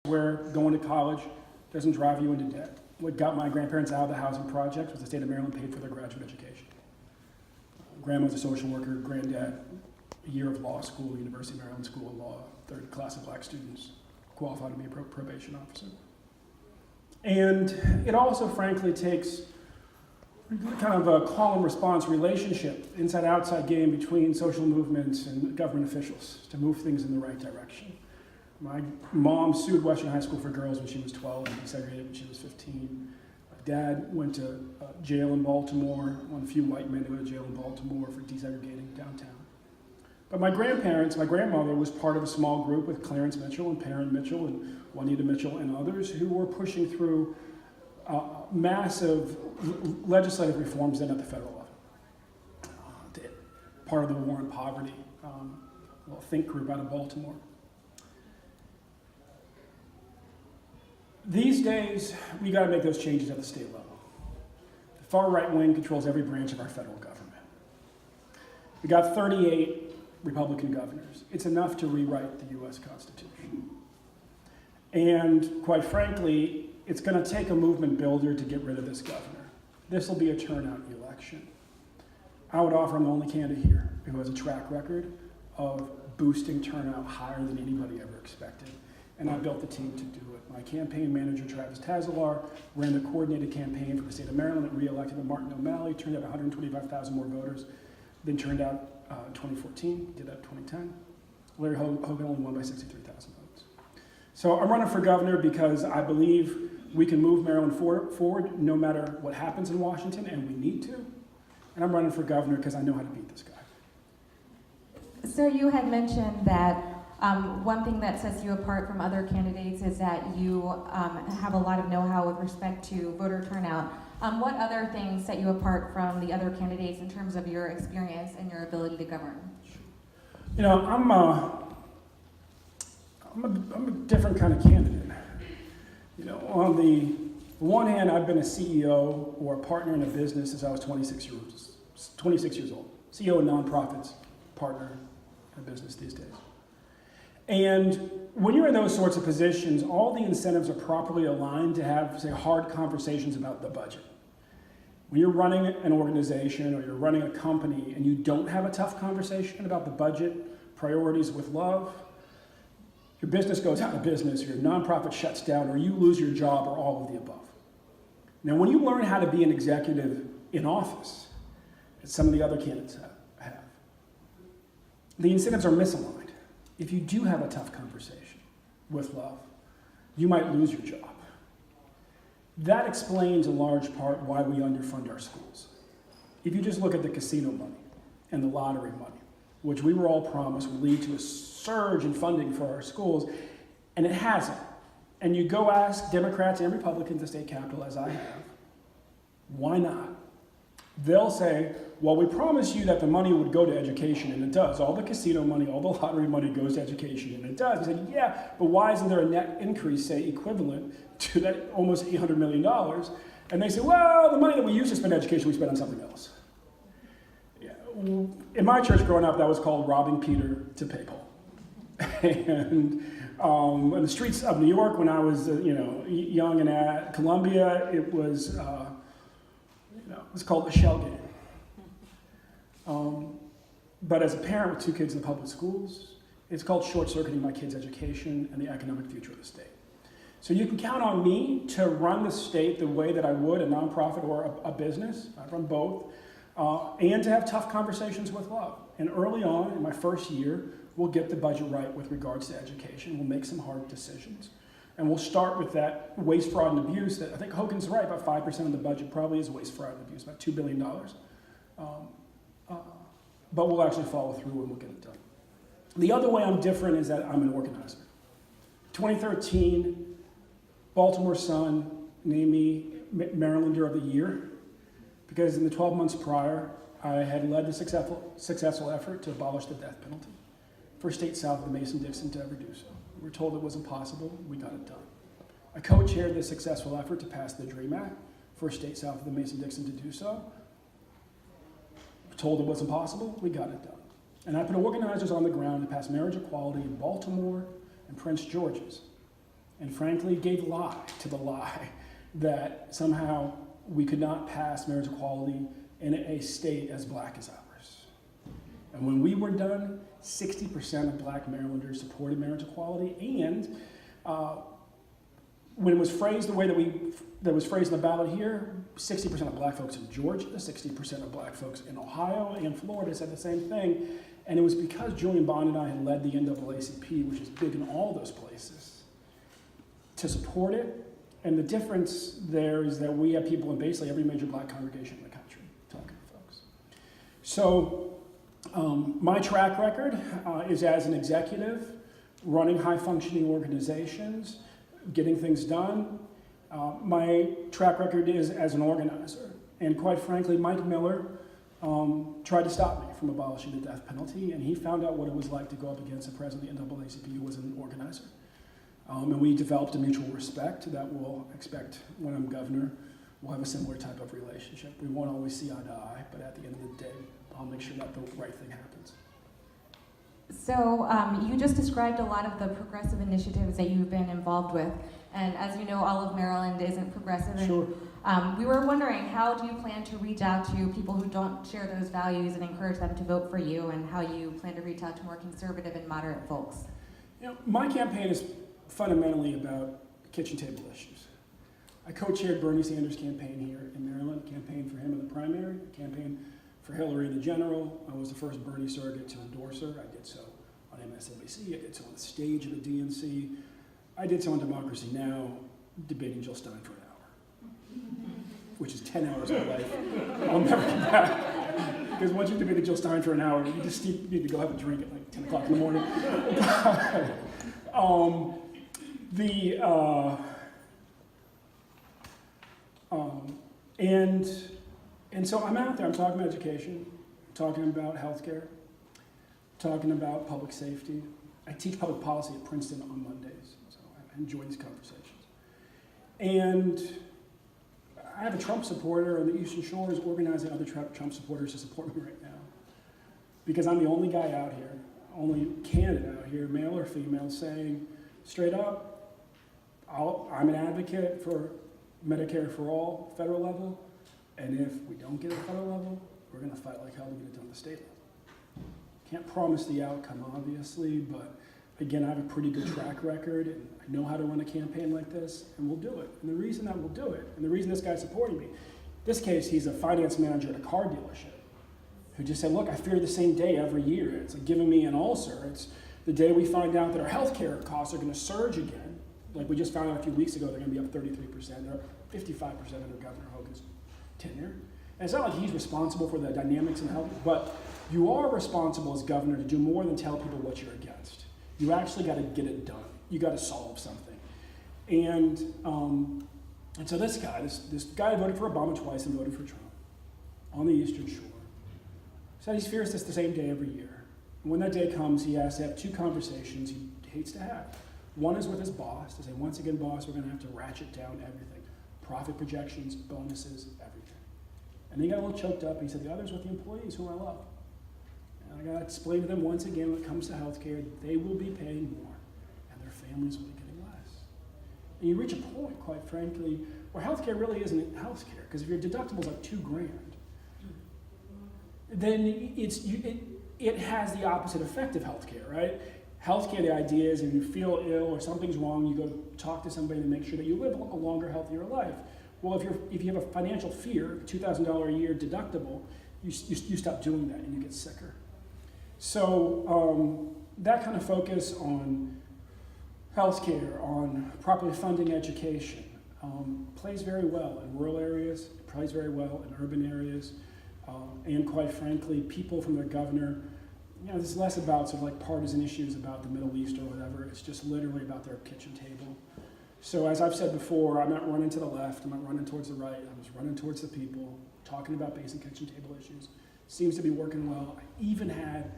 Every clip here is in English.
where going to college doesn't drive you into debt. What got my grandparents out of the housing project was the state of Maryland paid for their graduate education. Grandma's a social worker, granddad, a year of law school, University of Maryland School of Law, third class of black students, qualified to be a probation officer. And it also, frankly, takes kind of a call and response relationship, inside-outside game between social movements and government officials to move things in the right direction. My mom sued Western High School for Girls when she was 12 and desegregated when she was 15. My dad went to jail in Baltimore, one of the few white men who went to jail in Baltimore for desegregating downtown. But my grandparents, my grandmother was part of a small group with Clarence Mitchell and Perrin Mitchell and Juanita Mitchell and others who were pushing through massive legislative reforms then at the federal level. Part of the war on poverty, a little think group out of Baltimore. These days, we got to make those changes at the state level. The far right wing controls every branch of our federal government. We got 38 Republican governors. It's enough to rewrite the US Constitution. And quite frankly, it's going to take a movement builder to get rid of this governor. This will be a turnout election. I would offer I'm the only candidate here who has a track record of boosting turnout higher than anybody ever expected. And I built the team to do it. My campaign manager, Travis Tazalar, ran the coordinated campaign for the state of Maryland that re-elected Martin O'Malley, turned out 125,000 more voters than turned out in 2014, did that in 2010. Larry Hogan only won by 63,000 votes. So I'm running for governor because I believe we can move Maryland forward no matter what happens in Washington, and we need to. And I'm running for governor because I know how to beat this guy. Sir, you had mentioned that one thing that sets you apart from other candidates is that you have a lot of know-how with respect to voter turnout. What other things set you apart from the other candidates in terms of your experience and your ability to govern? You know, I'm a different kind of candidate. You know, on the one hand, I've been a CEO or a partner in a business since I was 26 years old. CEO of nonprofits, partner in a business these days. And when you're in those sorts of positions, all the incentives are properly aligned to have, say, hard conversations about the budget. When you're running an organization or you're running a company and you don't have a tough conversation about the budget, priorities with love, your business goes out of business, or your nonprofit shuts down, or you lose your job, or all of the above. Now, when you learn how to be an executive in office, as some of the other candidates have, the incentives are misaligned. If you do have a tough conversation with love, you might lose your job. That explains in large part why we underfund our schools. If you just look at the casino money and the lottery money, which we were all promised would lead to a surge in funding for our schools, and it hasn't. And you go ask Democrats and Republicans at the state capitol, as I have, why not? They'll say, well, we promised you that the money would go to education, and it does. All the casino money, all the lottery money goes to education, and it does. We said, yeah, but why isn't there a net increase, say, equivalent to that almost $800 million? And they say, well, the money that we used to spend on education, we spent on something else. Yeah. In my church growing up, that was called robbing Peter to pay Paul. And in the streets of New York, when I was young and at Columbia, it was called a shell game. But as a parent with two kids in the public schools, it's called short-circuiting my kids' education and the economic future of the state. So you can count on me to run the state the way that I would a nonprofit or a business. I run both. And to have tough conversations with love. And early on, in my first year, we'll get the budget right with regards to education. We'll make some hard decisions. And we'll start with that waste, fraud, and abuse that I think Hogan's right, about 5% of the budget probably is waste, fraud, and abuse, about $2 billion. But we'll actually follow through and we'll get it done. The other way I'm different is that I'm an organizer. 2013, Baltimore Sun named me Marylander of the Year because in the 12 months prior, I had led the successful effort to abolish the death penalty. First state south of the Mason-Dixon to ever do so. We were told it was impossible, we got it done. I co-chaired the successful effort to pass the DREAM Act, first state south of the Mason-Dixon to do so. We were told it was impossible, we got it done. And I put organizers on the ground to pass marriage equality in Baltimore and Prince George's. and frankly gave lie to the lie that somehow we could not pass marriage equality in a state as black as ours. And when we were done, 60% of black Marylanders supported marriage equality, and when it was phrased the way that was phrased in the ballot here, 60% of black folks in Georgia, 60% of black folks in Ohio and Florida said the same thing. And it was because Julian Bond and I had led the NAACP, which is big in all those places, to support it. And the difference there is that we have people in basically every major black congregation in the country talking to folks. So my track record is as an executive, running high-functioning organizations, getting things done. My track record is as an organizer. And quite frankly, Mike Miller tried to stop me from abolishing the death penalty, and he found out what it was like to go up against the president of the NAACP who was an organizer. And we developed a mutual respect that we'll expect when I'm governor. We'll have a similar type of relationship. We won't always see eye to eye, but at the end of the day, I'll make sure that the right thing happens. So you just described a lot of the progressive initiatives that you've been involved with. And as you know, all of Maryland isn't progressive. And, Sure. we were wondering, how do you plan to reach out to people who don't share those values and encourage them to vote for you, and how you plan to reach out to more conservative and moderate folks? You know, my campaign is fundamentally about kitchen table issues. I co-chaired Bernie Sanders' campaign here in Maryland, campaigned for him in the primary, campaigned for Hillary in the general. I was the first Bernie surrogate to endorse her. I did so on MSNBC, I did so on the stage of the DNC. I did so on Democracy Now!, debating Jill Stein for an hour, which is 10 hours of my life. I'll never get back. Because once you've debated Jill Stein for an hour, you just need to go have a drink at like 10 o'clock in the morning. And so I'm out there, I'm talking about education, talking about healthcare, talking about public safety. I teach public policy at Princeton on Mondays, so I enjoy these conversations. And I have a Trump supporter on the Eastern Shore who's organizing other Trump supporters to support me right now. Because I'm the only guy out here, only candidate out here, male or female, saying straight up, I'm an advocate for Medicare for all, federal level, and if we don't get it at federal level, we're going to fight like hell to get it done at the state level. Can't promise the outcome, obviously, but again, I have a pretty good track record, and I know how to run a campaign like this, and we'll do it. And the reason that we'll do it, and the reason this guy's supporting me, in this case, he's a finance manager at a car dealership who just said, look, I fear the same day every year. It's like giving me an ulcer. It's the day we find out that our healthcare costs are going to surge again. Like we just found out a few weeks ago, they're going to be up 33%. They're up 55% under Governor Hogan's tenure. And it's not like he's responsible for the dynamics in health, but you are responsible as governor to do more than tell people what you're against. You actually got to get it done. You got to solve something. And so this guy voted for Obama twice and voted for Trump on the Eastern Shore. So he fears this the same day every year. And when that day comes, he has to have two conversations he hates to have. One is with his boss to say, once again, boss, we're going to have to ratchet down everything. Profit projections, bonuses, everything. And he got a little choked up. He said, the other's with the employees who I love. And I got to explain to them once again when it comes to healthcare, they will be paying more and their families will be getting less. And you reach a point, quite frankly, where healthcare really isn't healthcare. Because if your deductible's like $2,000, then it has the opposite effect of healthcare, right? Healthcare, the idea is if you feel ill or something's wrong, you go talk to somebody to make sure that you live a longer, healthier life. Well, if you have a financial fear, $2,000 a year deductible, you stop doing that and you get sicker. So that kind of focus on healthcare, on properly funding education, plays very well in rural areas, it plays very well in urban areas, and quite frankly, people from their governor, this is less about sort of like partisan issues about the Middle East or whatever. It's just literally about their kitchen table. So as I've said before, I'm not running to the left, I'm not running towards the right, I'm just running towards the people, talking about basic kitchen table issues. Seems to be working well. I even had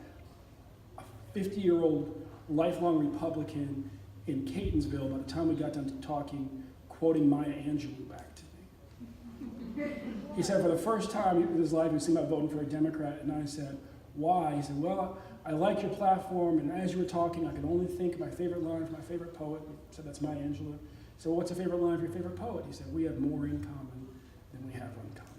a 50-year-old lifelong Republican in Catonsville, by the time we got done talking, quoting Maya Angelou back to me. He said for the first time in his life he was thinking about voting for a Democrat, and I said, why? He said, well, I like your platform, and as you were talking, I could only think of my favorite line from my favorite poet. I said, that's Maya Angelou. So what's a favorite line of your favorite poet? He said, we have more in common than we have uncommon.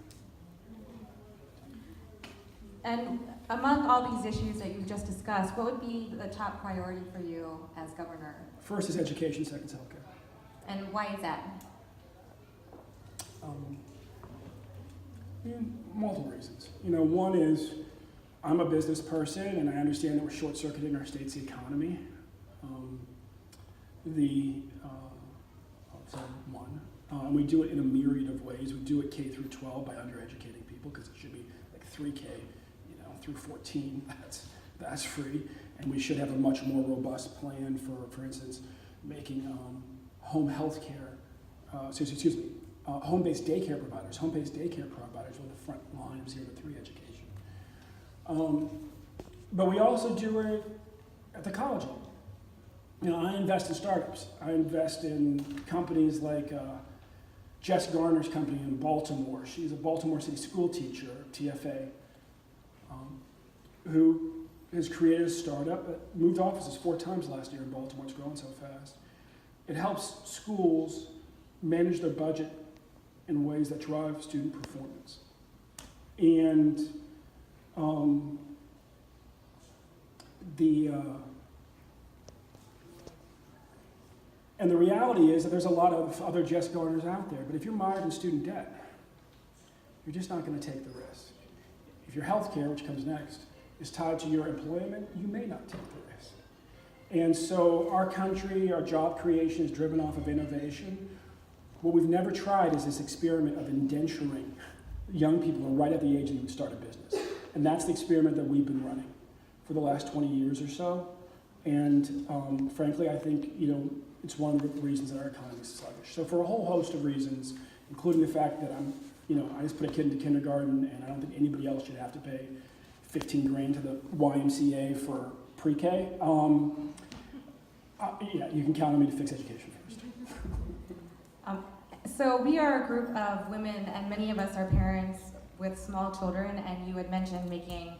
And among all these issues that you've just discussed, what would be the top priority for you as governor? First is education, second is healthcare. And why is that? Multiple reasons. One is I'm a business person, and I understand that we're short-circuiting our state's economy. And we do it in a myriad of ways. We do it K through 12 by undereducating people, because it should be like 3K, through 14. That's free, and we should have a much more robust plan for instance, making home health care. Home-based daycare providers. Home-based daycare providers are the front line of 0 to 3 education. But we also do it at the college level. I invest in startups. I invest in companies like Jess Garner's company in Baltimore. She's a Baltimore City school teacher, TFA, who has created a startup that moved offices 4 times last year in Baltimore. It's growing so fast. It helps schools manage their budget in ways that drive student performance. And the reality is that there's a lot of other Jess Garners out there, but if you're mired in student debt, you're just not going to take the risk. If your health care, which comes next, is tied to your employment, you may not take the risk. And so our country, our job creation is driven off of innovation. What we've never tried is this experiment of indenturing young people who are right at the age that you would start a business. And that's the experiment that we've been running for the last 20 years or so. And frankly, I think it's one of the reasons that our economy is sluggish. So for a whole host of reasons, including the fact that I just put a kid into kindergarten, and I don't think anybody else should have to pay $15,000 to the YMCA for pre-K. You can count on me to fix education first. So we are a group of women, and many of us are parents with small children, and you had mentioned making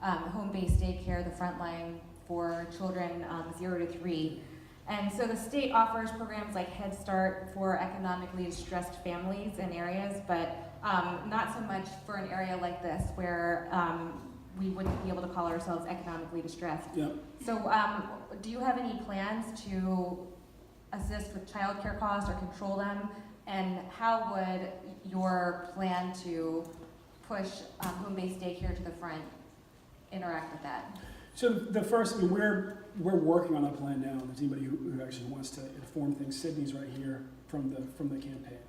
home-based daycare the front line for children 0 to 3. And so the state offers programs like Head Start for economically distressed families in areas, but not so much for an area like this where we wouldn't be able to call ourselves economically distressed. Yep. So do you have any plans to assist with childcare costs or control them? And how would your plan to push home-based daycare to the front interact with that? So the first, we're working on a plan now. If there's anybody who actually wants to inform things, Sydney's right here from the campaign.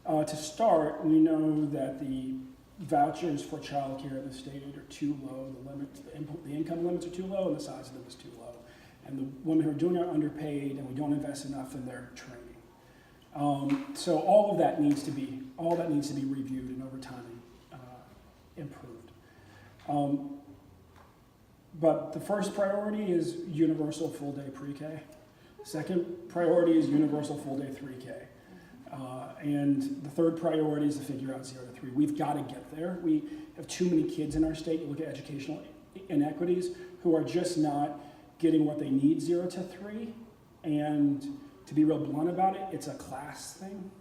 To start, we know that the vouchers for childcare in the state are too low. The income limits are too low, and the size of them is too low. And the women who are doing it are underpaid, and we don't invest enough in their training. So all that needs to be reviewed and over time improved. But the first priority is universal full-day pre-K. Second priority is universal full-day 3K. And the third priority is to figure out 0 to 3. We've got to get there. We have too many kids in our state. You look at educational inequities who are just not getting what they need 0 to 3. And to be real blunt about it, it's a class thing.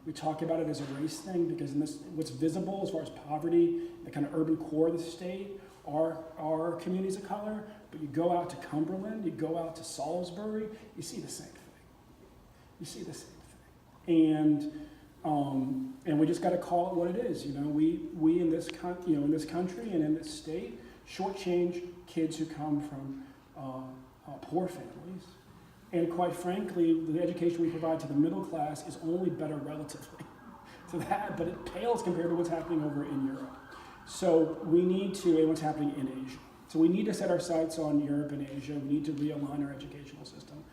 We talk about it as a race thing because what's visible as far as poverty, the kind of urban core of the state, are communities of color. But you go out to Cumberland, you go out to Salisbury, you see the same thing. And we just got to call it what it is. We in this country and in this state shortchange kids who come from poor families. And quite frankly, the education we provide to the middle class is only better relatively to that, but it pales compared to what's happening over in Europe. So we need to, and what's happening in Asia. So we need to set our sights on Europe and Asia. We need to realign our educational system.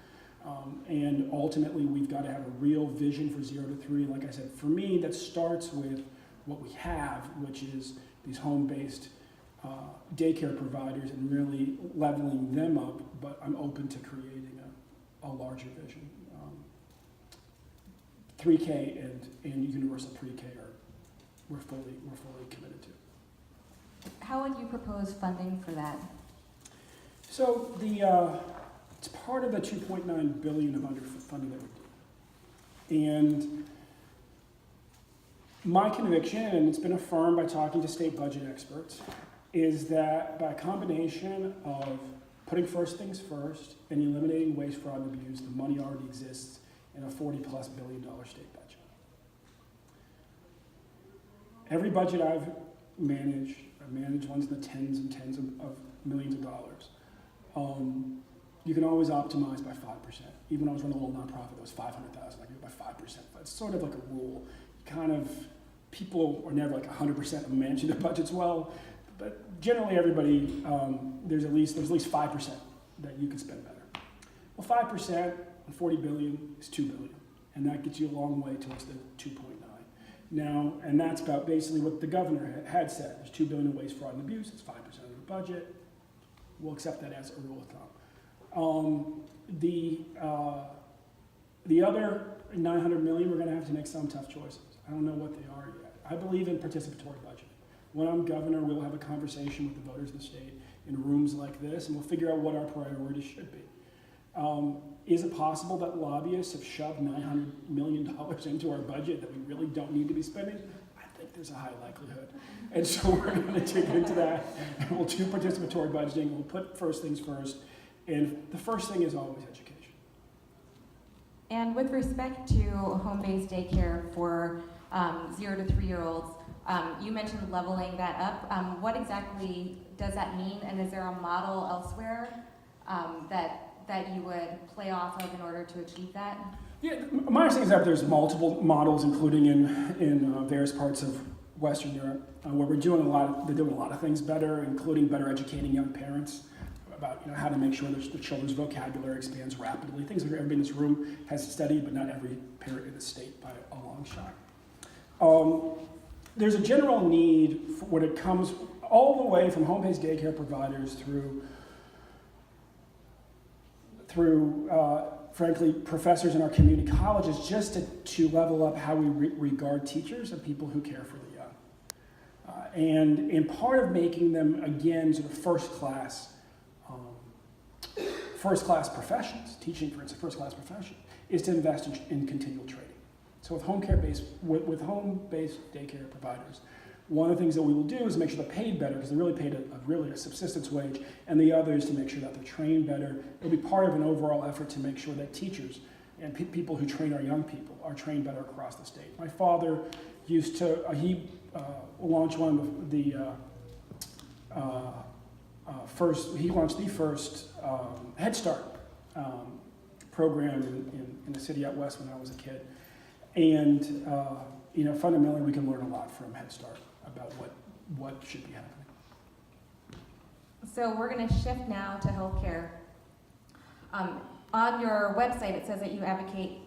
And ultimately, we've got to have a real vision for 0 to 3. Like I said, for me, that starts with what we have, which is these home-based daycare providers and really leveling them up, but I'm open to creating a larger vision. 3K and universal pre-K we're fully committed to. How would you propose funding for that? So it's part of the 2.9 billion of underfunding that we're doing. And my conviction, and it's been affirmed by talking to state budget experts, is that by a combination of putting first things first and eliminating waste, fraud, and abuse, the money already exists in a $40+ billion state budget. Every budget I've managed ones in the tens and tens of millions of dollars. You can always optimize by 5%. Even when I was running a little nonprofit that was 500,000, I could do it by 5%. But it's sort of like a rule. People are never like 100% of managing their budgets well, but generally everybody, there's at least 5% that you can spend better. Well, 5% on 40 billion is 2 billion, and that gets you a long way towards the 2.9. Now, and that's about basically what the governor had said. There's 2 billion in waste, fraud, and abuse. It's 5% of the budget. We'll accept that as a rule of thumb. The other 900 million, we're going to have to make some tough choices. I don't know what they are yet. I believe in participatory budgeting. When I'm governor, we'll have a conversation with the voters of the state in rooms like this, and we'll figure out what our priorities should be. Is it possible that lobbyists have shoved $900 million into our budget that we really don't need to be spending? I think there's a high likelihood. And so we're going to dig into that, and we'll do participatory budgeting. We'll put first things first, and the first thing is always education. And with respect to home-based daycare for 0 to 3-year-olds, you mentioned leveling that up. What exactly does that mean, and is there a model elsewhere that you would play off of in order to achieve that? Yeah, my understanding is that there's multiple models, including in various parts of Western Europe, where they're doing a lot of things better, including better educating young parents about how to make sure that the children's vocabulary expands rapidly. Things that everybody in this room has studied, but not every parent in the state by a long shot. There's a general need for when it comes all the way from home-based daycare providers through frankly, professors in our community colleges, just to level up how we regard teachers and people who care for the young. And in part of making them, again, sort of first-class professions, teaching, for instance, first-class profession, is to invest in continual training. So with home-based daycare providers, one of the things that we will do is make sure they're paid better, because they're really paid a subsistence wage, and the other is to make sure that they're trained better. It'll be part of an overall effort to make sure that teachers and people who train our young people are trained better across the state. My father used to, he launched one of the launched the first Head Start program in the city out west when I was a kid. And fundamentally we can learn a lot from Head Start about what should be happening. So we're going to shift now to healthcare. On your website, it says that you advocate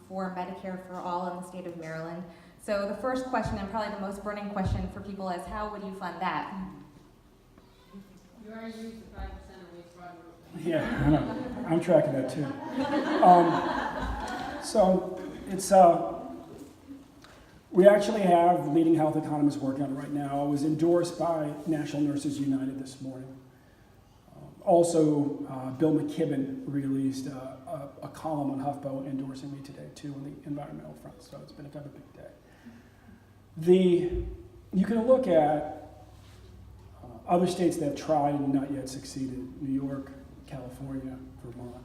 for Medicare for all in the state of Maryland. So the first question, and probably the most burning question for people, is how would you fund that? You already used the 5% of waste fraud. Yeah, I know. I'm tracking that too. So it's we actually have leading health economists working on it right now. I was endorsed by National Nurses United this morning. Also, Bill McKibben released a column on HuffPo endorsing me today too on the environmental front. So it's been a kind of a big day. You can look at other states that have tried and not yet succeeded: New York, California, Vermont.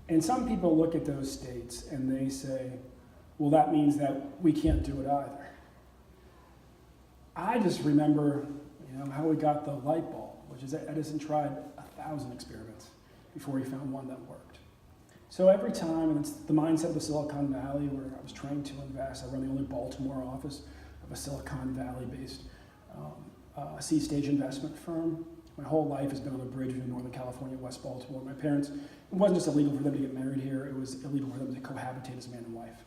And some people look at those states and they say, well, that means that we can't do it either. I just remember, how we got the light bulb, which is that Edison tried 1,000 experiments before he found one that worked. So every time, and it's the mindset of the Silicon Valley, where I was trying to invest. I run the only Baltimore office of a Silicon Valley-based C-stage investment firm. My whole life has been on the bridge in Northern California, West Baltimore. My parents, it wasn't just illegal for them to get married here, it was illegal for them to cohabitate as man and wife.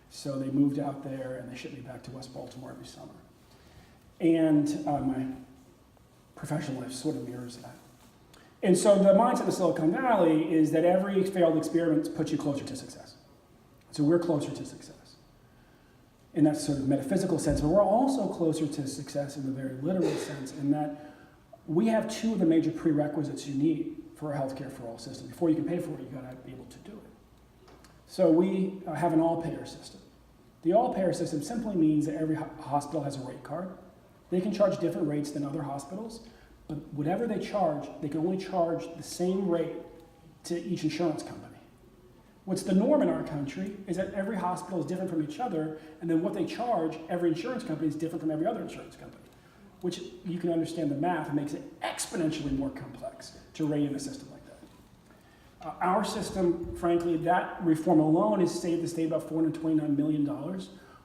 So they moved out there and they shipped me back to West Baltimore every summer. And my professional life sort of mirrors that. And so the mindset of Silicon Valley is that every failed experiment puts you closer to success. So we're closer to success in that sort of metaphysical sense, but we're also closer to success in the very literal sense, in that we have two of the major prerequisites you need for a healthcare for all system. Before you can pay for it, you've got to be able to do it. So we have an all-payer system. The all-payer system simply means that every hospital has a rate card. They can charge different rates than other hospitals, but whatever they charge, they can only charge the same rate to each insurance company. What's the norm in our country is that every hospital is different from each other, and then what they charge, every insurance company is different from every other insurance company, which you can understand the math makes it exponentially more complex to rein in a system like that. Our system, frankly, that reform alone has saved the state about $429 million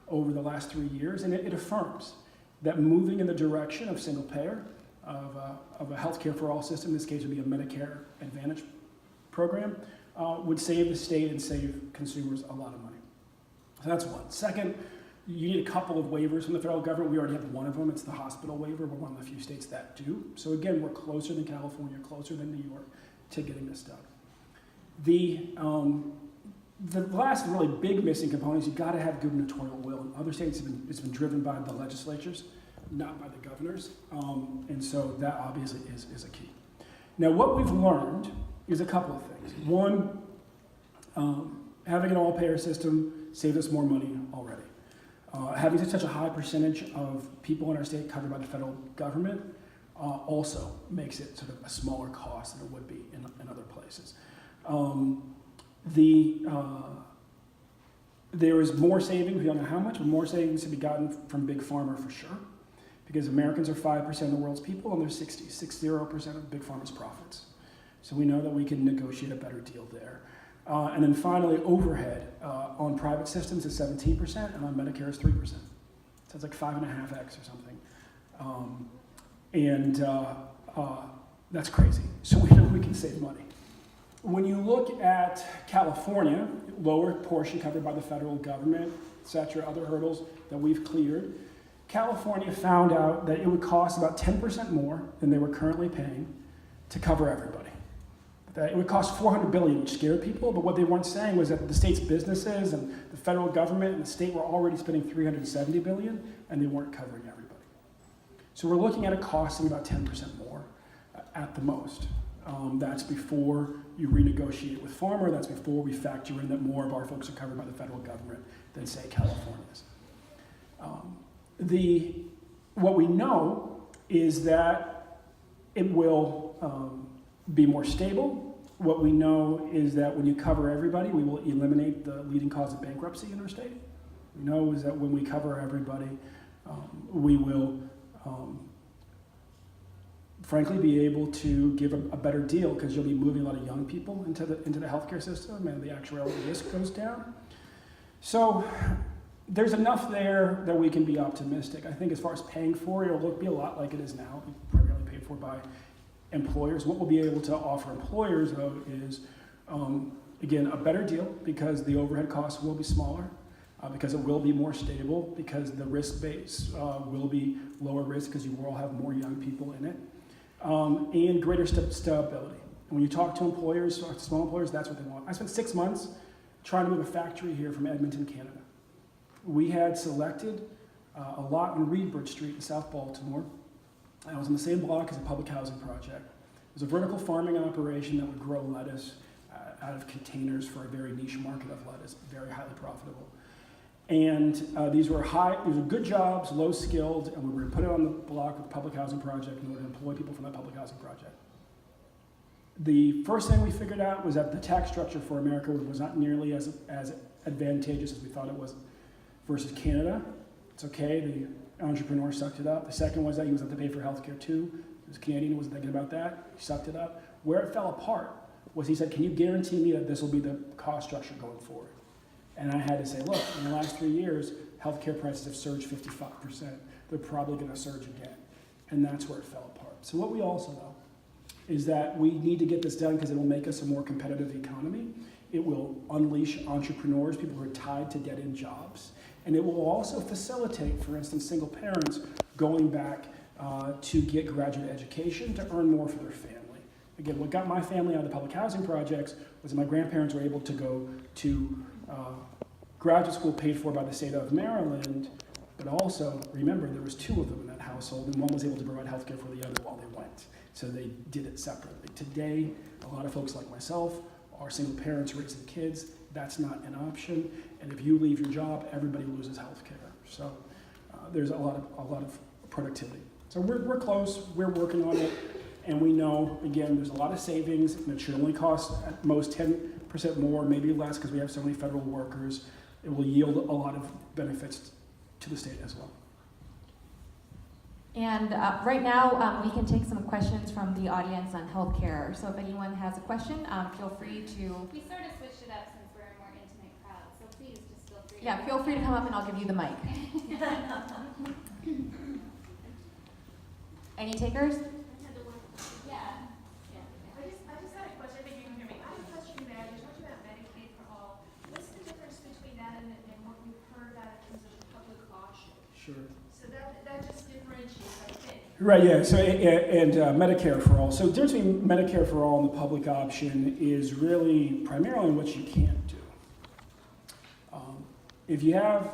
over the last 3 years, and it affirms that moving in the direction of single payer, of a healthcare for all system, in this case would be a Medicare Advantage program, would save the state and save consumers a lot of money. So that's one. Second, you need a couple of waivers from the federal government. We already have one of them. It's the hospital waiver. We're one of the few states that do. So again, we're closer than California, closer than New York to getting this done. The last really big missing component is you've got to have gubernatorial will. In other states, it's been driven by the legislatures, not by the governors. And so that obviously is a key. Now, what we've learned is a couple of things. One, having an all-payer system saved us more money already. Having such a high percentage of people in our state covered by the federal government also makes it sort of a smaller cost than it would be in other places. There is more savings, we don't know how much, but more savings to be gotten from Big Pharma for sure, because Americans are 5% of the world's people and they're 60% of Big Pharma's profits. So we know that we can negotiate a better deal there. And then finally, overhead on private systems is 17% and on Medicare is 3%. So it's like 5.5x or something. That's crazy. So we know we can save money. When you look at California, lower portion covered by the federal government, et cetera, other hurdles that we've cleared, California found out that it would cost about 10% more than they were currently paying to cover everybody. That it would cost $400 billion, which scared people, but what they weren't saying was that the state's businesses and the federal government and the state were already spending $370 billion, and they weren't covering everybody. So we're looking at it costing about 10% more at the most. That's before you renegotiate with Farmer. That's before we factor in that more of our folks are covered by the federal government than, say, California's. What we know is that it will be more stable. What we know is that when you cover everybody, we will eliminate the leading cause of bankruptcy in our state. We know is that when we cover everybody, we will frankly be able to give a better deal because you'll be moving a lot of young people into the healthcare system and the actuarial risk goes down. So there's enough there that we can be optimistic. I think as far as paying for it, it'll be a lot like it is now, primarily paid for by employers. What we'll be able to offer employers, though, is, again, a better deal because the overhead costs will be smaller, because it will be more stable, because the risk base will be lower risk because you will have more young people in it, and greater stability. And when you talk to employers, small employers, that's what they want. I spent 6 months trying to move a factory here from Edmonton, Canada. We had selected a lot in Reedbridge Street in South Baltimore. I was on the same block as a public housing project. It was a vertical farming operation that would grow lettuce out of containers for a very niche market of lettuce, very highly profitable. And these were good jobs, low skilled, and we were going to put it on the block with the public housing project and we were going to employ people from that public housing project. The first thing we figured out was that the tax structure for America was not nearly as advantageous as we thought it was versus Canada. It's okay, the entrepreneur sucked it up. The second was that he was going to pay for healthcare too. He was Canadian, he wasn't thinking about that. He sucked it up. Where it fell apart was he said, can you guarantee me that this will be the cost structure going forward? And I had to say, look, in the last 3 years, healthcare prices have surged 55%. They're probably going to surge again. And that's where it fell apart. So what we also know is that we need to get this done because it will make us a more competitive economy. It will unleash entrepreneurs, people who are tied to dead-end jobs. And it will also facilitate, for instance, single parents going back to get graduate education to earn more for their family. Again, what got my family out of the public housing projects was that my grandparents were able to go to graduate school paid for by the state of Maryland But also, remember, there was 2 of them in that household, and one was able to provide health care for the other while they went. So they did it separately. Today, a lot of folks like myself are single parents raising kids. That's not an option. And if you leave your job, everybody loses health care. So there's a lot of productivity. So we're close. We're working on it. And we know, again, there's a lot of savings, and it should only cost at most 10% more, maybe less, because we have so many federal workers. It will yield a lot of benefits to the state as well. And right now, we can take some questions from the audience on healthcare. So if anyone has a question, feel free to. We sort of switched it up since we're a more intimate crowd, so please just feel free. Yeah, feel free to come up and I'll give you the mic. Any takers? Yeah. I just had a question, I think you can hear me. I have a question there. You talked about Medicaid for all. What's the difference between that and what we've heard about in terms of public option? Sure. So that just differentiates, I think. Right, yeah, so, and Medicare for all. So the difference between Medicare for all and the public option is really primarily what you can't do. If you have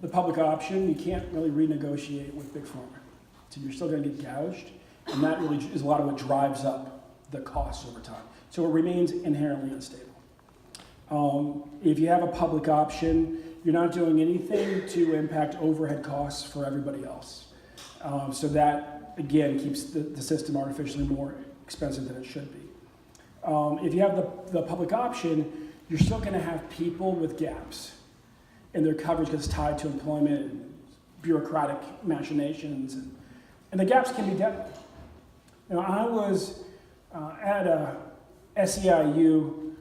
the public option, you can't really renegotiate with Big Pharma. So you're still going to get gouged, and that really is a lot of what drives up the costs over time. So it remains inherently unstable. If you have a public option, you're not doing anything to impact overhead costs for everybody else. So that, again, keeps the system artificially more expensive than it should be. If you have the public option, you're still going to have people with gaps in their coverage because it's tied to employment and bureaucratic machinations. And the gaps can be deadly. You know, I was at a SEIU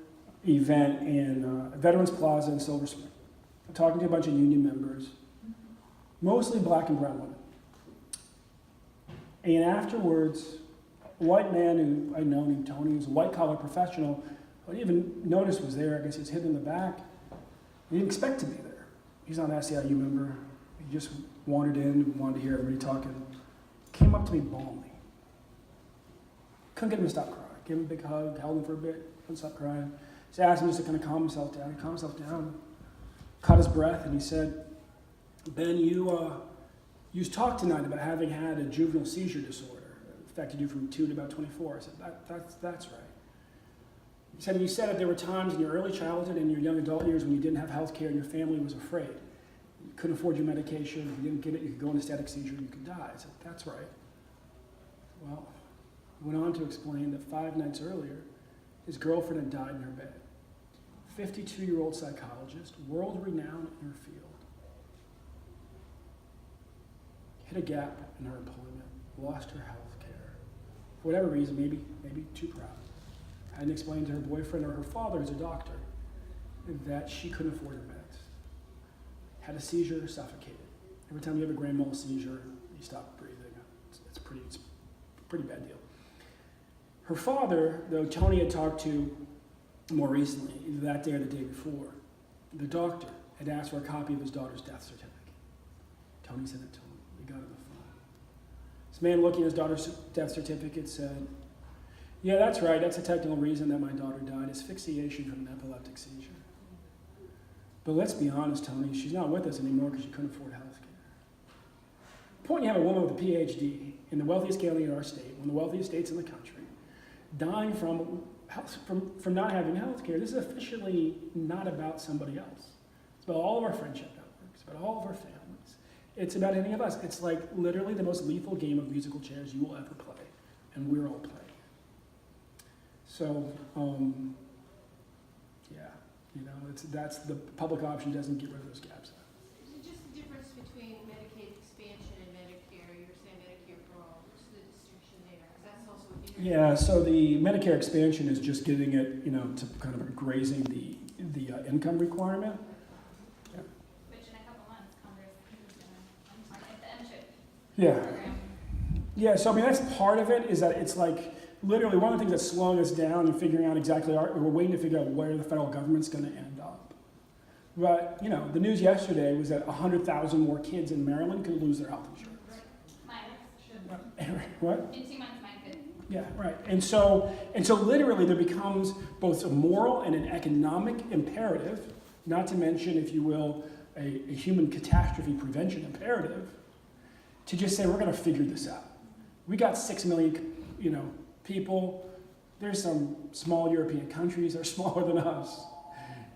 event in Veterans Plaza in Silver Spring, talking to a bunch of union members, mostly black and brown women. And afterwards, a white man who I'd known named Tony, was a white-collar professional, I didn't even notice was there. I guess he was hidden in the back. He didn't expect to be there. He's not an SEIU member. He just wandered in, wanted to hear everybody talking. Came up to me bawling. Couldn't get him to stop crying. Gave him a big hug, held him for a bit, couldn't stop crying. Just asked him just to kind of calm himself down. He calmed himself down, caught his breath, and he said, Ben, you talked tonight about having had a juvenile seizure disorder. Affected you from 2 to about 24. I said, that's right. He said, you said that there were times in your early childhood and your young adult years when you didn't have health care and your family was afraid. You couldn't afford your medication. If you didn't get it, you could go into static seizure and you could die. I said, that's right. Well, he went on to explain that 5 nights earlier, his girlfriend had died in her bed. 52-year-old psychologist, world-renowned in her field. Hit a gap in her employment, lost her health care. For whatever reason, maybe too proud. Hadn't explained to her boyfriend or her father, who's a doctor, that she couldn't afford her meds. Had a seizure, suffocated. Every time you have a grand mal seizure, you stop breathing. It's a pretty bad deal. Her father, though Tony had talked to more recently, either that day or the day before, the doctor had asked for a copy of his daughter's death certificate. Tony sent it to him. They got it on the phone. This man looking at his daughter's death certificate said, yeah, that's right. That's a technical reason that my daughter died, asphyxiation from an epileptic seizure. But let's be honest, Tony, she's not with us anymore because she couldn't afford health care. The point you have a woman with a PhD in the wealthiest county in our state, one of the wealthiest states in the country, dying from not having health care. This is officially not about somebody else. It's about all of our friendship networks, it's about all of our families. It's about any of us. It's like literally the most lethal game of musical chairs you will ever play, and we're all playing. So, yeah, you know, that's the public option doesn't get rid of those gaps. Just the difference between Medicaid expansion and Medicare. You're saying Medicare for all. What's the distinction there? 'Cause that's also what you're Yeah, so the Medicare expansion is just getting it, you know, to kind of grazing the income requirement. Yeah. Which in a couple months, Congress is going to the MSHIP Yeah. program. Yeah, so I mean, that's part of it, is that it's like, literally one of the things that's slowing us down and figuring out exactly, we're waiting to figure out where the federal government's going to end up. But, you know, the news yesterday was that 100,000 more kids in Maryland could lose their health insurance. Mine. What? In 2 months, mine could. Yeah, right. And so literally there becomes both a moral and an economic imperative, not to mention, if you will, a human catastrophe prevention imperative to just say, we're going to figure this out. We got 6 million, people. There's some small European countries that are smaller than us.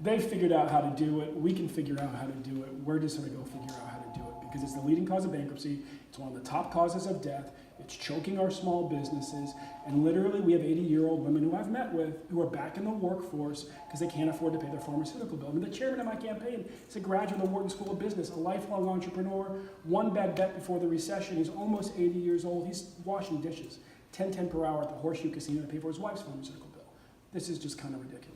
They've figured out how to do it. We can figure out how to do it. We're just going to go figure out how to do it because it's the leading cause of bankruptcy. It's one of the top causes of death. It's choking our small businesses. And literally, we have 80-year-old women who I've met with who are back in the workforce because they can't afford to pay their pharmaceutical bill. I mean, the chairman of my campaign is a graduate of the Wharton School of Business, a lifelong entrepreneur, one bad bet before the recession. He's almost 80 years old. He's washing dishes, $10 per hour at the Horseshoe Casino to pay for his wife's pharmaceutical bill. This is just kind of ridiculous.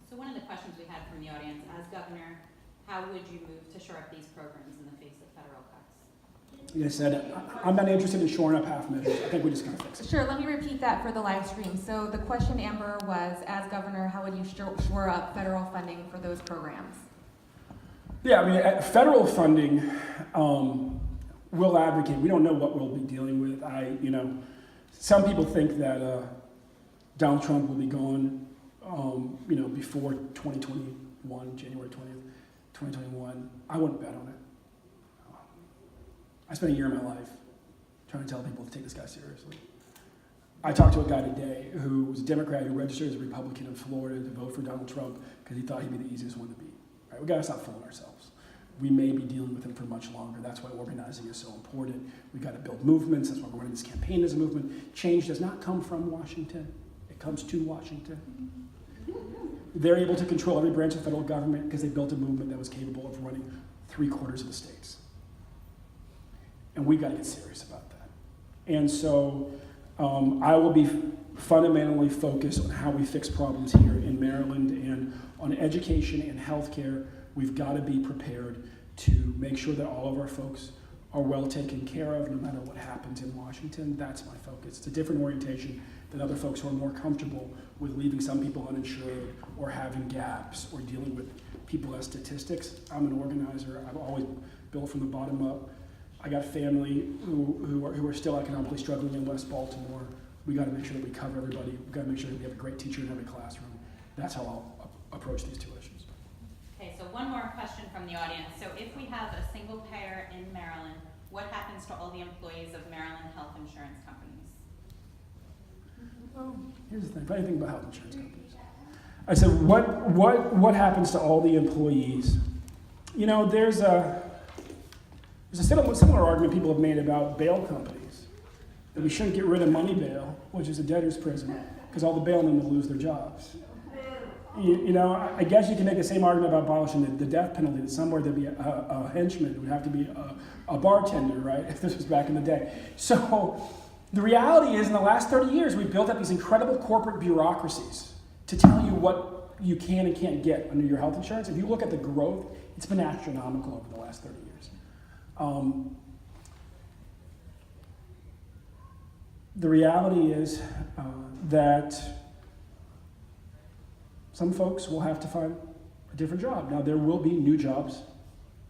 So one of the questions we had from the audience, as governor, how would you move to shore up these programs in the face of federal cuts? Like I said, I'm not interested in shoring up half measures. I think we just gotta fix it. Sure, let me repeat that for the live stream. So the question, Amber, was, as governor, how would you shore up federal funding for those programs? Yeah, I mean, federal funding, we'll advocate. We don't know what we'll be dealing with. Some people think that Donald Trump will be gone, before 2021, January 20th, 2021. I wouldn't bet on it. I spent a year of my life trying to tell people to take this guy seriously. I talked to a guy today who was a Democrat who registered as a Republican in Florida to vote for Donald Trump because he thought he'd be the easiest one to beat. Right? We gotta stop fooling ourselves. We may be dealing with him for much longer. That's why organizing is so important. We gotta build movements. That's why we're running this campaign as a movement. Change does not come from Washington. It comes to Washington. They're able to control every branch of federal government because they built a movement that was capable of running 3/4 of the states. And we got to get serious about that. And so I will be fundamentally focused on how we fix problems here in Maryland and on education and healthcare. We've got to be prepared to make sure that all of our folks are well taken care of no matter what happens in Washington. That's my focus. It's a different orientation than other folks who are more comfortable with leaving some people uninsured or having gaps or dealing with people as statistics. I'm an organizer. I've always built from the bottom up. I got family who are still economically struggling in West Baltimore. We got to make sure that we cover everybody. We got to make sure that we have a great teacher in every classroom. That's how I'll approach these two issues. Okay, so one more question from the audience. So if we have a single payer in Maryland, what happens to all the employees of Maryland health insurance companies? Well, here's the thing. Funny thing about health insurance companies. I said, what happens to all the employees? There's a similar argument people have made about bail companies, that we shouldn't get rid of money bail, which is a debtor's prison, because all the bailmen will lose their jobs. I guess you can make the same argument about abolishing the death penalty, that somewhere there'd be a henchman, would have to be a bartender, right, if this was back in the day. So the reality is, in the last 30 years, we've built up these incredible corporate bureaucracies to tell you what you can and can't get under your health insurance. If you look at the growth, it's been astronomical over the last 30 years. The reality is that some folks will have to find a different job. Now, there will be new jobs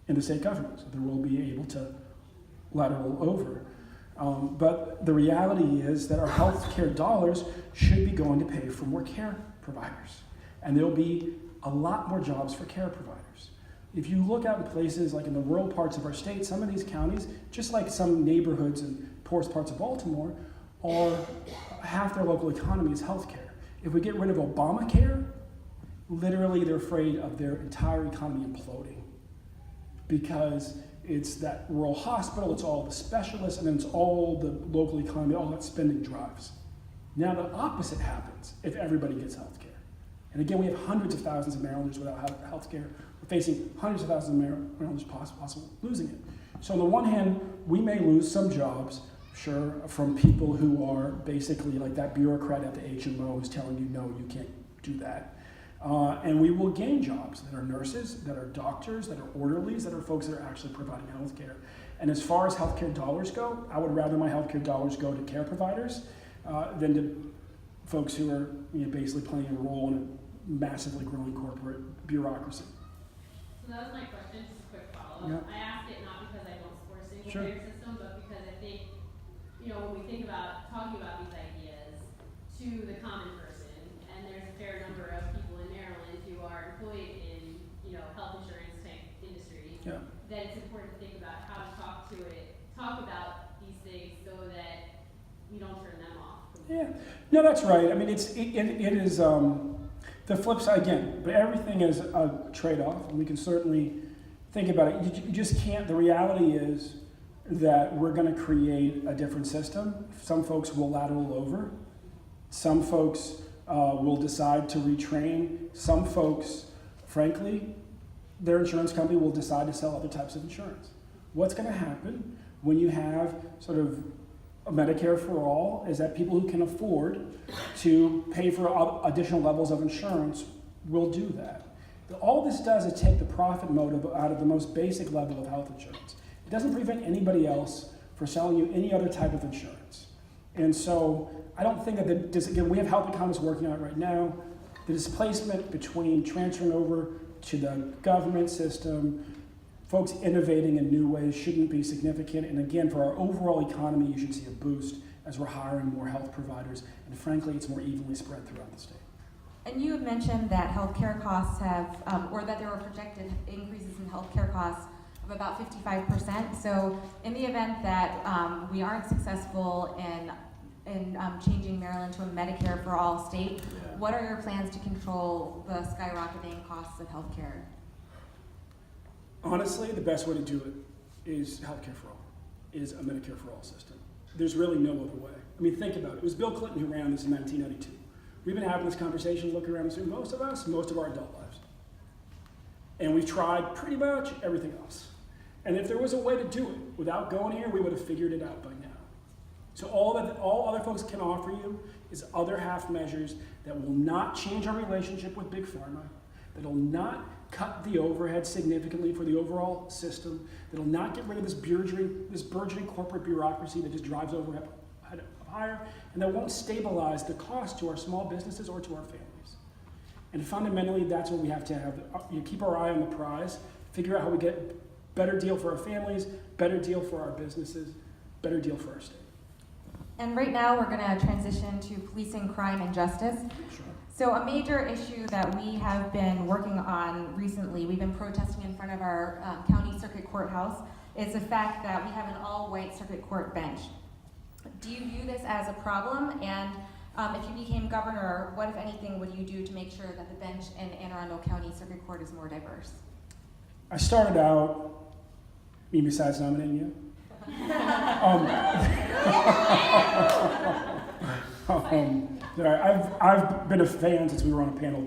in the state government, so there will be able to lateral over. But the reality is that our health care dollars should be going to pay for more care providers. And there'll be a lot more jobs for care providers. If you look out in places like in the rural parts of our state, some of these counties, just like some neighborhoods in poorest parts of Baltimore, are half their local economy is healthcare. If we get rid of Obamacare, literally they're afraid of their entire economy imploding because it's that rural hospital, it's all the specialists, and then it's all the local economy, all that spending drives. Now the opposite happens if everybody gets healthcare. And again, we have hundreds of thousands of Marylanders without healthcare. We're facing hundreds of thousands of Marylanders possible losing it. So on the one hand, we may lose some jobs, sure, from people who are basically like that bureaucrat at the HMO who's telling you, no, you can't do that. And we will gain jobs that are nurses, that are doctors, that are orderlies, that are folks that are actually providing health care. And as far as healthcare dollars go, I would rather my healthcare dollars go to care providers than to folks who are basically playing a role in a massively growing corporate bureaucracy. So that was my question, just a quick follow-up. Yeah. I asked it not because I don't support a single Sure. payer system, but because I think, when we think about talking about these ideas to the common person, and there's a fair number of people in Maryland who are employed in, health insurance type industries, Yeah. that it's important to think about how to talk about these things so that we don't turn them off. Yeah, no, that's right. I mean, it is the flip side again, but everything is a trade-off, and we can certainly think about it. You just can't. The reality is that we're going to create a different system. Some folks will lateral over. Some folks will decide to retrain. Some folks, frankly, their insurance company will decide to sell other types of insurance. What's going to happen when you have sort of a Medicare for all is that people who can afford to pay for additional levels of insurance will do that. All this does is take the profit motive out of the most basic level of health insurance. It doesn't prevent anybody else from selling you any other type of insurance. And so I don't think that again, we have health economists working on it right now. The displacement between transferring over to the government system, folks innovating in new ways shouldn't be significant. And again, for our overall economy, you should see a boost as we're hiring more health providers. And frankly, it's more evenly spread throughout the state. And you had mentioned that healthcare costs have, or that there were projected increases in healthcare costs of about 55%. So in the event that we aren't successful in changing Maryland to a Medicare for all state, what are your plans to control the skyrocketing costs of healthcare? Honestly, the best way to do it is healthcare for all, is a Medicare for all system. There's really no other way. I mean, think about it. It was Bill Clinton who ran this in 1992. We've been having this conversation, looking around this room, most of us, most of our adult lives. And we've tried pretty much everything else. And if there was a way to do it without going here, we would have figured it out by now. So all other folks can offer you is other half measures that will not change our relationship with Big Pharma, that will not cut the overhead significantly for the overall system, that will not get rid of this burgeoning corporate bureaucracy that just drives overhead higher, and that won't stabilize the cost to our small businesses or to our families. And fundamentally, that's what we have to have. You keep our eye on the prize, figure out how we get better deal for our families, better deal for our businesses, better deal for our state. And right now, we're going to transition to policing crime and justice. Sure. So a major issue that we have been working on recently, we've been protesting in front of our county circuit courthouse, is the fact that we have an all-white circuit court bench. Do you view this as a problem? And if you became governor, what, if anything, would you do to make sure that the bench in Anne Arundel County Circuit Court is more diverse? I started out, besides nominating you, I've been a fan since we were on a panel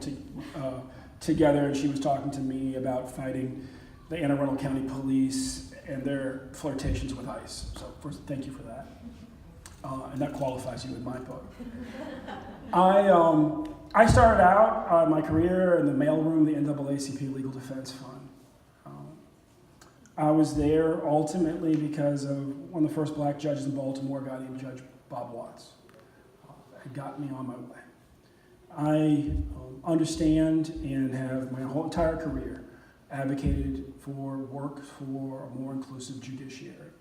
together, and she was talking to me about fighting the Anne Arundel County Police and their flirtations with ICE. So first, thank you for that. And that qualifies you in my book. I started out my career in the mailroom, the NAACP Legal Defense Fund. I was there ultimately because of one of the first black judges in Baltimore, a guy named Judge Bob Watts. Had got me on my way. I understand and have my whole entire career advocated for work for a more inclusive judiciary,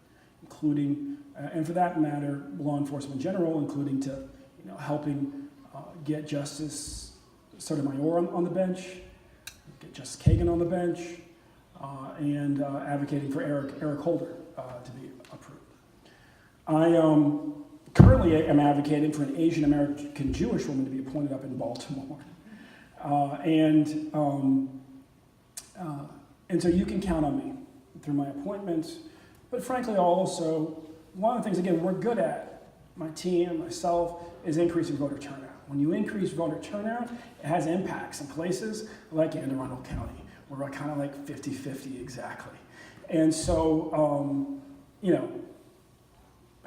including, and for that matter, law enforcement in general, including to helping get Justice Sotomayor on the bench, get Justice Kagan on the bench, and advocating for Eric Holder to be approved. I currently am advocating for an Asian American Jewish woman to be appointed up in Baltimore. And so you can count on me through my appointments. But frankly, also, one of the things, again, we're good at, my team, myself, is increasing voter turnout. When you increase voter turnout, it has impacts in places like Anne Arundel County, where we're kind of like 50-50 exactly. And so,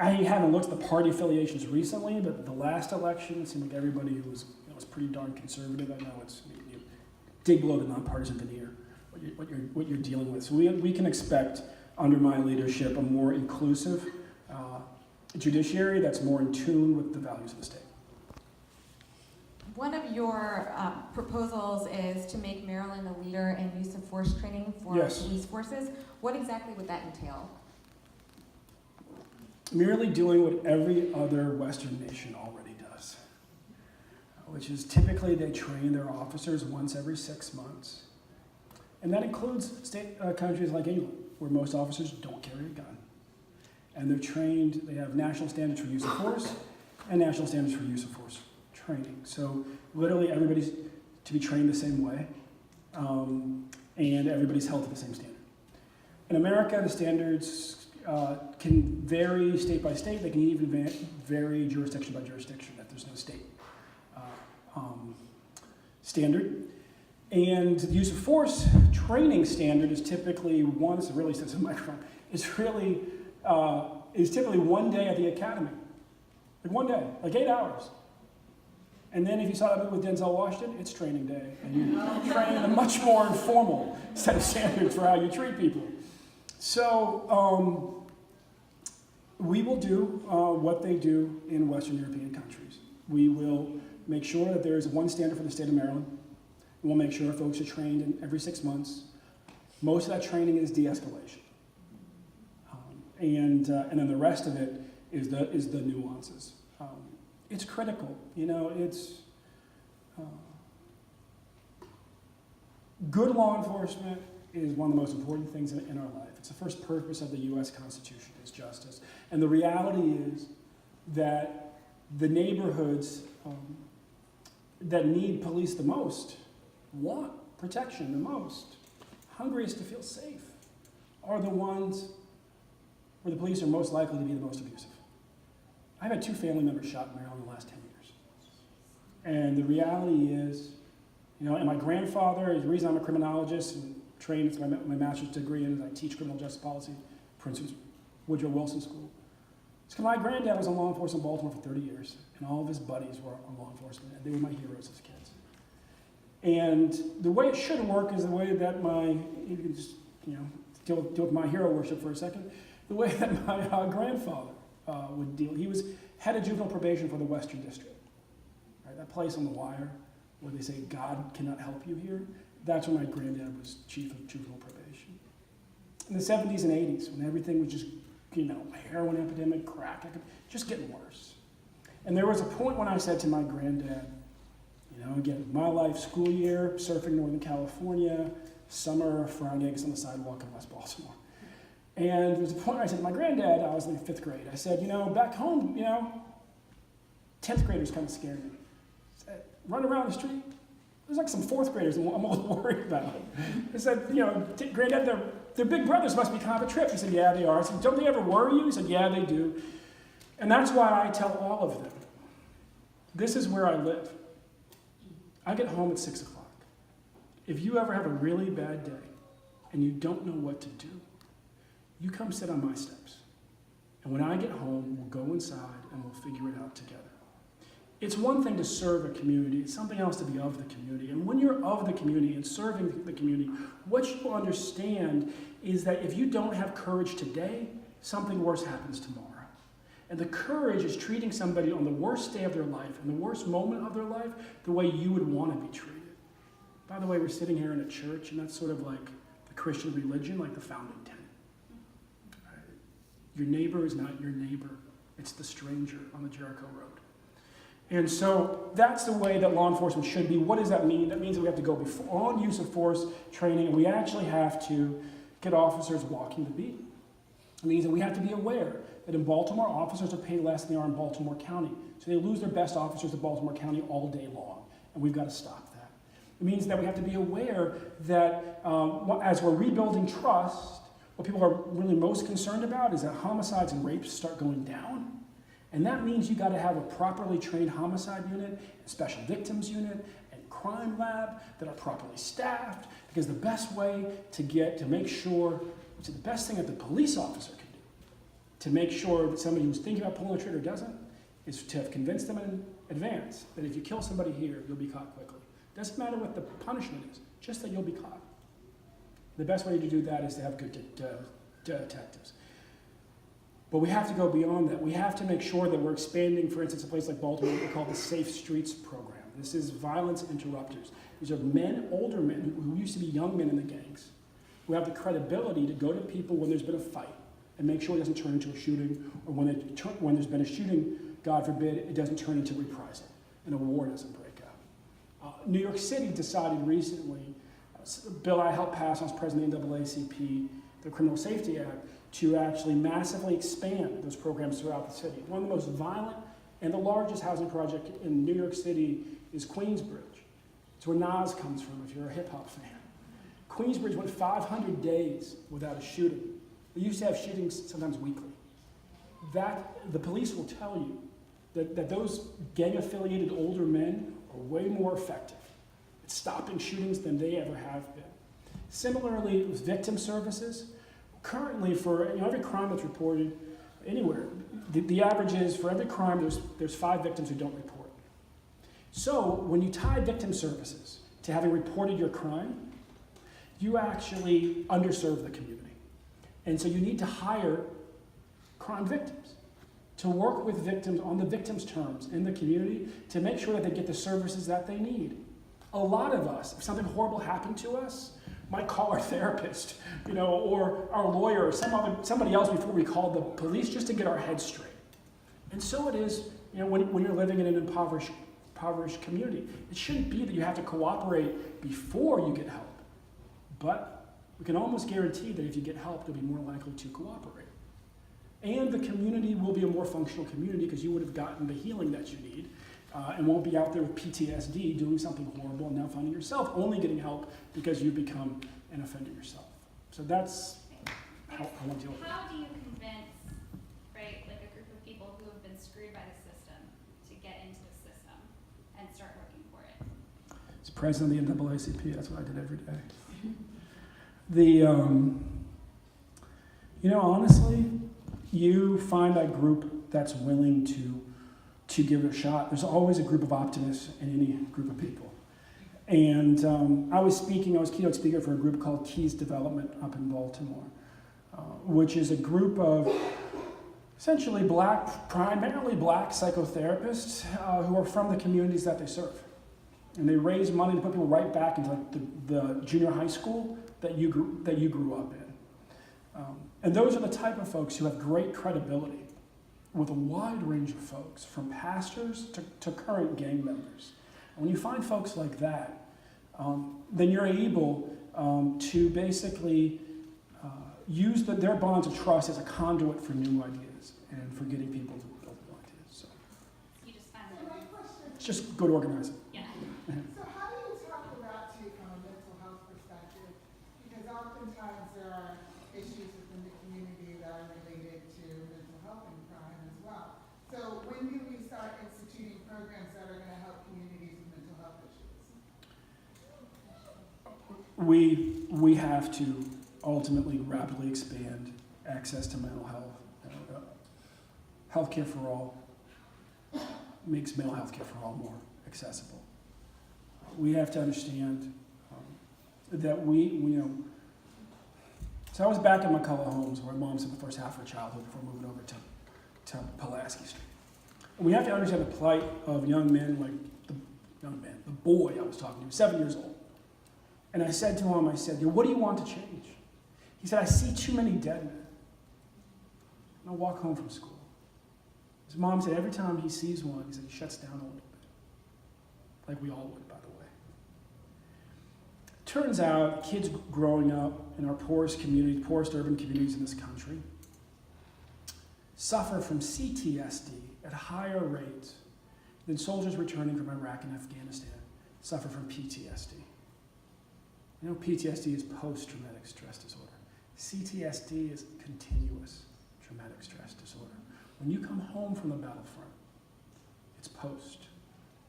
I haven't looked at the party affiliations recently, but the last election, it seemed like everybody was pretty darn conservative. I know it's you dig below the nonpartisan veneer, what you're dealing with. So we can expect under my leadership a more inclusive judiciary that's more in tune with the values of the state. One of your proposals is to make Maryland a leader in use of force training for police forces. What exactly would that entail? Merely doing what every other Western nation already does, which is typically they train their officers once every 6 months. And that includes countries like England, where most officers don't carry a gun. And they're trained, they have national standards for use of force and national standards for use of force training. So literally everybody's to be trained the same way, and everybody's held to the same standard. In America, the standards can vary state by state. They can even vary jurisdiction by jurisdiction if there's no state standard. And the use of force training standard is typically one, it's a really sensitive microphone, is really, is typically 1 day at the academy. Like 1 day, like 8 hours. And then if you saw that movie with Denzel Washington, it's training day. And you train in a much more informal set of standards for how you treat people. So we will do what they do in Western European countries. We will make sure that there is one standard for the state of Maryland. We'll make sure folks are trained in every 6 months. Most of that training is de-escalation. And then the rest of it is the nuances. It's critical, you know, it's good law enforcement is one of the most important things in our life. It's the first purpose of the U.S. Constitution is justice. And the reality is that the neighborhoods that need police the most, want protection the most, hungriest to feel safe, are the ones where the police are most likely to be the most abusive. I've had 2 family members shot in Maryland in the last 10 years. And the reality is, you know, and my grandfather, the reason I'm a criminologist and trained for my master's degree in, I teach criminal justice policy, Princeton's Woodrow Wilson School. It's because my granddad was in law enforcement in Baltimore for 30 years, and all of his buddies were on law enforcement, and they were my heroes as kids. And the way it should work is the way that you can just, you know, deal with my hero worship for a second, the way that my grandfather would deal. He was head of juvenile probation for the Western District. Right, that place on the wire where they say, God cannot help you here. That's when my granddad was chief of juvenile probation. In the 70s and 80s, when everything was just, you know, heroin epidemic, crack, just getting worse. And there was a point when I said to my granddad, you know, again, my life, school year, surfing Northern California, summer, frying eggs on the sidewalk in West Baltimore. And there was a point where I said to my granddad, I was in 5th grade, I said, you know, back home, you know, 10th graders kind of scared me. Run around the street, there's like some 4th graders I'm a little worried about. I said, you know, Granddad, their big brothers must be kind of a trip. He said, yeah, they are. I said, don't they ever worry you? He said, yeah, they do. And that's why I tell all of them, this is where I live. I get home at 6 o'clock. If you ever have a really bad day and you don't know what to do, you come sit on my steps. And when I get home, we'll go inside and we'll figure it out together. It's one thing to serve a community, it's something else to be of the community. And when you're of the community and serving the community, what you understand is that if you don't have courage today, something worse happens tomorrow. And the courage is treating somebody on the worst day of their life and the worst moment of their life the way you would want to be treated. By the way, we're sitting here in a church, and that's sort of like the Christian religion, like the founding tenet. Right? Your neighbor is not your neighbor. It's the stranger on the Jericho Road. And so that's the way that law enforcement should be. What does that mean? That means that we have to go before on use of force training, and we actually have to get officers walking the beat. It means that we have to be aware that in Baltimore, officers are paid less than they are in Baltimore County. So they lose their best officers to Baltimore County all day long, and we've got to stop that. It means that we have to be aware that as we're rebuilding trust, what people are really most concerned about is that homicides and rapes start going down. And that means you got to have a properly trained homicide unit, a special victims unit, and crime lab that are properly staffed. Because the best way to make sure, which is the best thing that the police officer can do, to make sure that somebody who's thinking about pulling the trigger doesn't, is to have convinced them in advance that if you kill somebody here, you'll be caught quickly. Doesn't matter what the punishment is, just that you'll be caught. The best way to do that is to have good detectives. But we have to go beyond that. We have to make sure that we're expanding, for instance, a place like Baltimore, what we call the Safe Streets program. This is violence interrupters. These are men, older men, who used to be young men in the gangs, who have the credibility to go to people when there's been a fight and make sure it doesn't turn into a shooting, or when there's been a shooting, God forbid, it doesn't turn into reprisal and a war doesn't break out. New York City decided recently, bill I helped pass when I was president of the NAACP, the Criminal Safety Act, to actually massively expand those programs throughout the city. One of the most violent and the largest housing project in New York City is Queensbridge. It's where Nas comes from, if you're a hip hop fan. Queensbridge went 500 days without a shooting. They used to have shootings sometimes weekly. The police will tell you that those gang-affiliated older men are way more effective at stopping shootings than they ever have been. Similarly, with victim services, currently for every crime that's reported anywhere, the average is for every crime there's 5 victims who don't report. So when you tie victim services to having reported your crime, you actually underserve the community. And so you need to hire crime victims to work with victims on the victims' terms in the community to make sure that they get the services that they need. A lot of us, if something horrible happened to us, might call our therapist, or our lawyer, or somebody else before we call the police, just to get our heads straight. And so it is, when you're living in an impoverished community. It shouldn't be that you have to cooperate before you get help, but we can almost guarantee that if you get help, you'll be more likely to cooperate. And the community will be a more functional community because you would have gotten the healing that you need and won't be out there with PTSD doing something horrible and now finding yourself only getting help because you become an offender yourself. So that's how I want to deal with it. How do you convince, right, like a group of people who have been screwed by the system to get into the system and start working for it? As president of the NAACP, that's what I did every day. Honestly, you find a group that's willing to give it a shot. There's always a group of optimists in any group of people. And I was keynote speaker for a group called Keys Development up in Baltimore, which is a group of essentially primarily black psychotherapists who are from the communities that they serve. And they raise money to put people right back into the junior high school that you grew up in. And those are the type of folks who have great credibility with a wide range of folks, from pastors to current gang members. And when you find folks like that, then you're able to basically use their bonds of trust as a conduit for new ideas and for getting people to build new ideas. So You just find So that. my question it's just good organizing. Yeah. So how do you talk about it from a mental health perspective? Because oftentimes there are issues within the community that are related to mental health and crime as well. So when do we start instituting programs that are going to help communities with mental health issues? We have to ultimately rapidly expand access to mental health. Healthcare for all makes mental health care for all more accessible. We have to understand that so I was back in McCullough Homes where Mom spent the first half of her childhood before moving over to Pulaski Street. And we have to understand the plight of young men, like the boy I was talking to, 7 years old. And I said to him, what do you want to change? He said, I see too many dead men. And I'll walk home from school. His mom said every time he sees one, he said he shuts down a little bit. Like we all would, by the way. Turns out kids growing up in our poorest urban communities in this country, suffer from CTSD at higher rates than soldiers returning from Iraq and Afghanistan suffer from PTSD. PTSD is post-traumatic stress disorder. CTSD is continuous traumatic stress disorder. When you come home from the battlefront, it's post.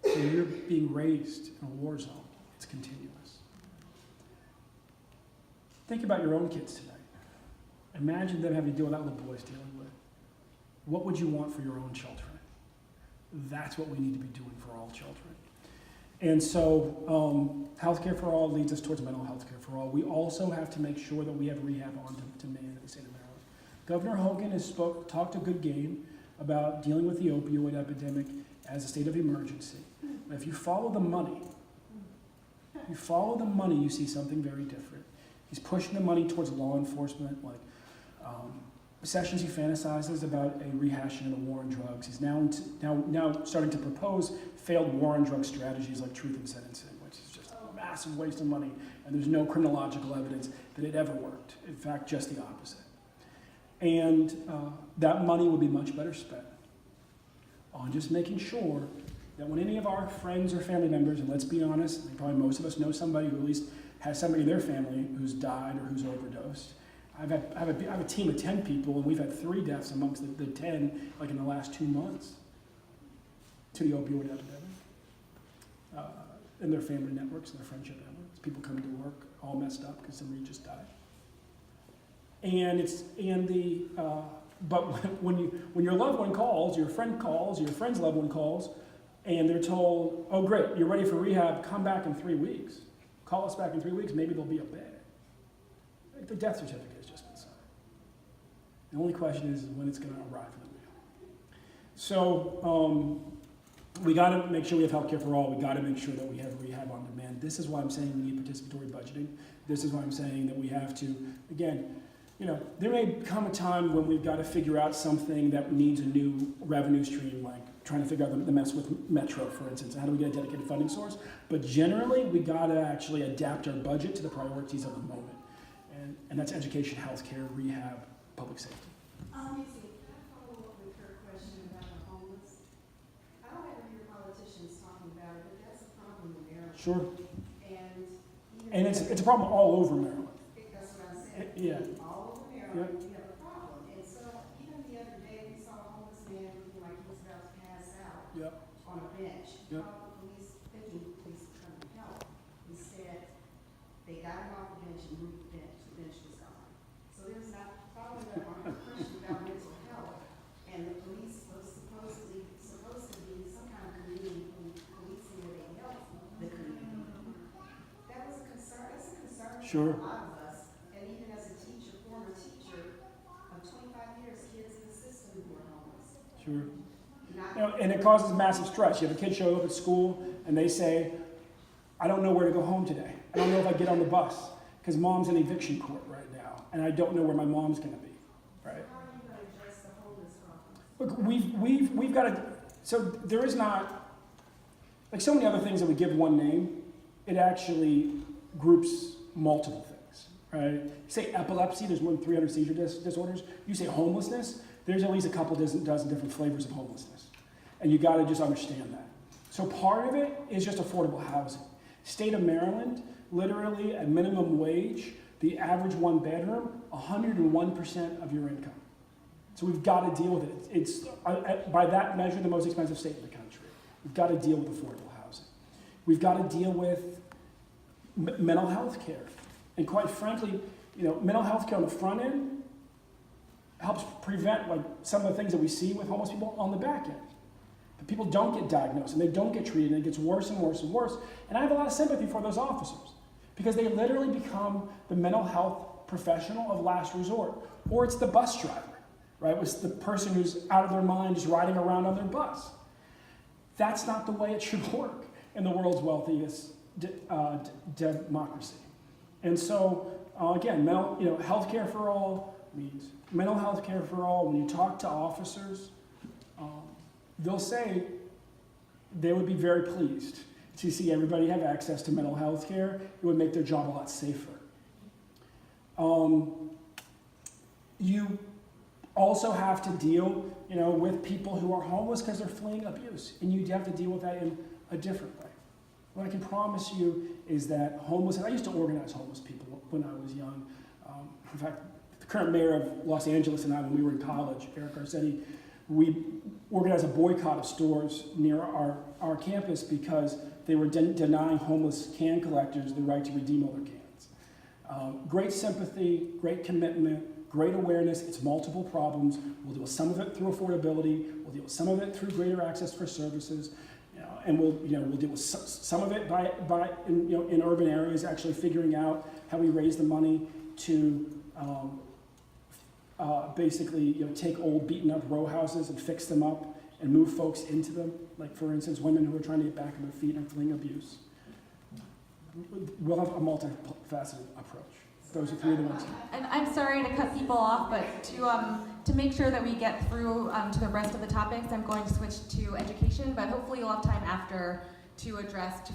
When you're being raised in a war zone, it's continuous. Think about your own kids tonight. Imagine them having to deal with that little boy's dealing with. What would you want for your own children? That's what we need to be doing for all children. And so healthcare for all leads us towards mental health care for all. We also have to make sure that we have rehab on demand in the state of Maryland. Governor Hogan has talked a good game about dealing with the opioid epidemic as a state of emergency. But if you follow the money, you see something very different. He's pushing the money towards law enforcement, like Sessions, he fantasizes about a rehashing of the war on drugs. He's now starting to propose failed war on drug strategies like truth in sentencing, which is just massive waste of money, and there's no criminological evidence that it ever worked. In fact, just the opposite. And that money would be much better spent on just making sure that when any of our friends or family members, and let's be honest, probably most of us know somebody who at least has somebody in their family who's died or who's overdosed. I have a team of 10 people, and we've had 3 deaths amongst the 10, like in the last 2 months, to the opioid epidemic. In their family networks and their friendship networks. People coming to work all messed up because somebody just died. But when your loved one calls, your friend calls, your friend's loved one calls, and they're told, oh great, you're ready for rehab, come back in 3 weeks. Call us back in 3 weeks, maybe they'll be a bed. Like the death certificate has just been signed. The only question is when it's going to arrive in the mail. So we got to make sure we have healthcare for all. We got to make sure that we have rehab on demand. This is why I'm saying we need participatory budgeting. This is why I'm saying that we have to, again, there may come a time when we've got to figure out something that needs a new revenue stream, like trying to figure out the mess with Metro, for instance. How do we get a dedicated funding source? But generally, we got to actually adapt our budget to the priorities of the moment. And that's education, healthcare, rehab, public safety. Can I follow up with her question about the homeless? I don't ever hear politicians talking about it, but that's a problem in Maryland. Sure. And it's a problem all over Maryland. That's what I'm saying. Yeah. All over Maryland, we have a problem. And so even the other day, we saw a homeless man looking like he was about to pass out Yep. on a bench. Yep. Called the police, thinking the police would come and help. Instead, they got him off the bench and moved the bench. The bench was gone. So there's not following up on her question about mental health. And the police was supposed to be some kind of community policing where they help the community. That was a concern. That's a concern Sure. for a lot of us. And even as a teacher, former teacher of 25 years, kids in the system who are homeless. Sure. Not And it causes massive stress. You have a kid show up at school and they say, I don't know where to go home today. I don't know if I get on the bus because mom's in eviction court right now and I don't know where my mom's going to be. Right? how are you going to address the homeless problem? Look, we've got to. So there is not like so many other things that we give one name. It actually groups multiple things. Right? You say epilepsy, there's more than 300 seizure disorders. You say homelessness, there's at least a couple dozen different flavors of homelessness. And you got to just understand that. So part of it is just affordable housing. State of Maryland, literally at minimum wage, the average 1 bedroom, 101% of your income. So we've got to deal with it. It's by that measure, the most expensive state in the country. We've got to deal with affordable housing. We've got to deal with mental health care. And quite frankly, mental health care on the front end helps prevent like some of the things that we see with homeless people on the back end. But people don't get diagnosed and they don't get treated and it gets worse and worse and worse. And I have a lot of sympathy for those officers because they literally become the mental health professional of last resort. Or it's the bus driver, right? It's the person who's out of their mind just riding around on their bus. That's not the way it should work in the world's wealthiest democracy. And so, again, health care for all means mental health care for all. When you talk to officers, they'll say they would be very pleased to see everybody have access to mental health care. It would make their job a lot safer. You also have to deal, with people who are homeless because they're fleeing abuse, and you have to deal with that in a different way. What I can promise you is that I used to organize homeless people when I was young. In fact, the current mayor of Los Angeles and I, when we were in college, Eric Garcetti, we organized a boycott of stores near our campus because they were denying homeless can collectors the right to redeem all their cans. Great sympathy, great commitment, great awareness. It's multiple problems. We'll deal with some of it through affordability. We'll deal with some of it through greater access for services. And we'll deal with some of it in urban areas, actually figuring out how we raise the money to basically take old beaten up row houses and fix them up and move folks into them. Like for instance, women who are trying to get back on their feet and fleeing abuse. We'll have a multifaceted approach. Those are 3 of the ones. And I'm sorry to cut people off, but to make sure that we get through to the rest of the topics, I'm going to switch to education, but hopefully you'll have time after to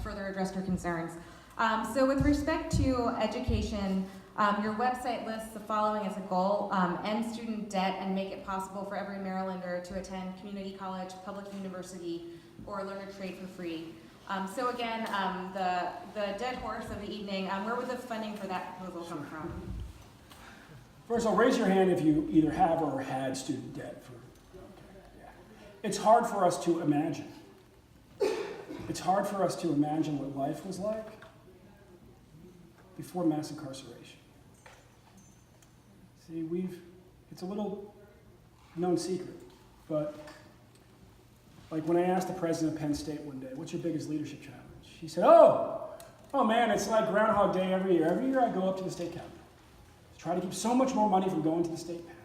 further address your concerns. So with respect to education, your website lists the following as a goal: end student debt and make it possible for every Marylander to attend community college, public university, or learn a trade for free. So again, the dead horse of the evening, where would the funding for that proposal come from? First of all, raise your hand if you either have or had student debt. It's hard for us to imagine. It's hard for us to imagine what life was like before mass incarceration. See, it's a little known secret, but like when I asked the president of Penn State one day, what's your biggest leadership challenge? He said, oh man, it's like Groundhog Day every year. Every year I go up to the state capitol. Try to keep so much more money from going to the state bank.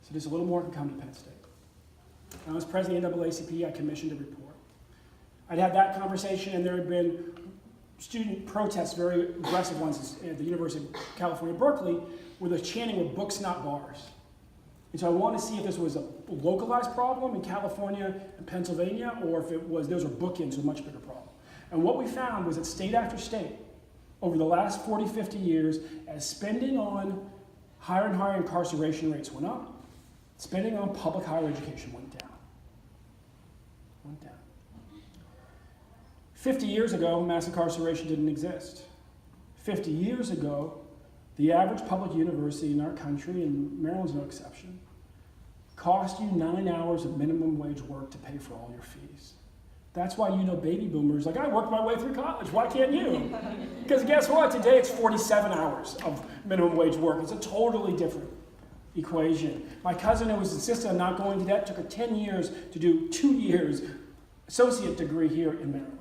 So just a little more can come to Penn State. When I was president of the NAACP, I commissioned a report. I'd had that conversation, and there had been student protests, very aggressive ones at the University of California, Berkeley, where the chanting were books, not bars. And so I wanted to see if this was a localized problem in California and Pennsylvania, or if those were bookends to a much bigger problem. And what we found was that state after state, over the last 40, 50 years, as spending on higher and higher incarceration rates went up, spending on public higher education went down. 50 years ago, mass incarceration didn't exist. 50 years ago, the average public university in our country, and Maryland's no exception, cost you 9 hours of minimum wage work to pay for all your fees. That's why baby boomers, like, I worked my way through college, why can't you? Because guess what? Today it's 47 hours of minimum wage work. It's a totally different equation. My cousin, who was insistent on not going to debt, took her 10 years to do 2 years associate degree here in Maryland.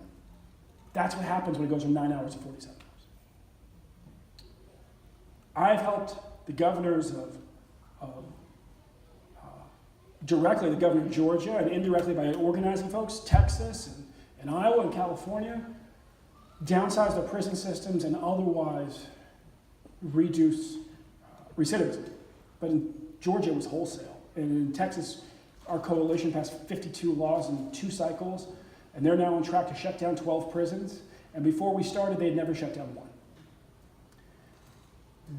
That's what happens when it goes from 9 hours to 47 hours. I've helped the governors directly the governor of Georgia, and indirectly by organizing folks, Texas and Iowa and California, downsize their prison systems and otherwise reduce recidivism. But in Georgia, it was wholesale. And in Texas, our coalition passed 52 laws in 2 cycles, and they're now on track to shut down 12 prisons. And before we started, they'd never shut down 1.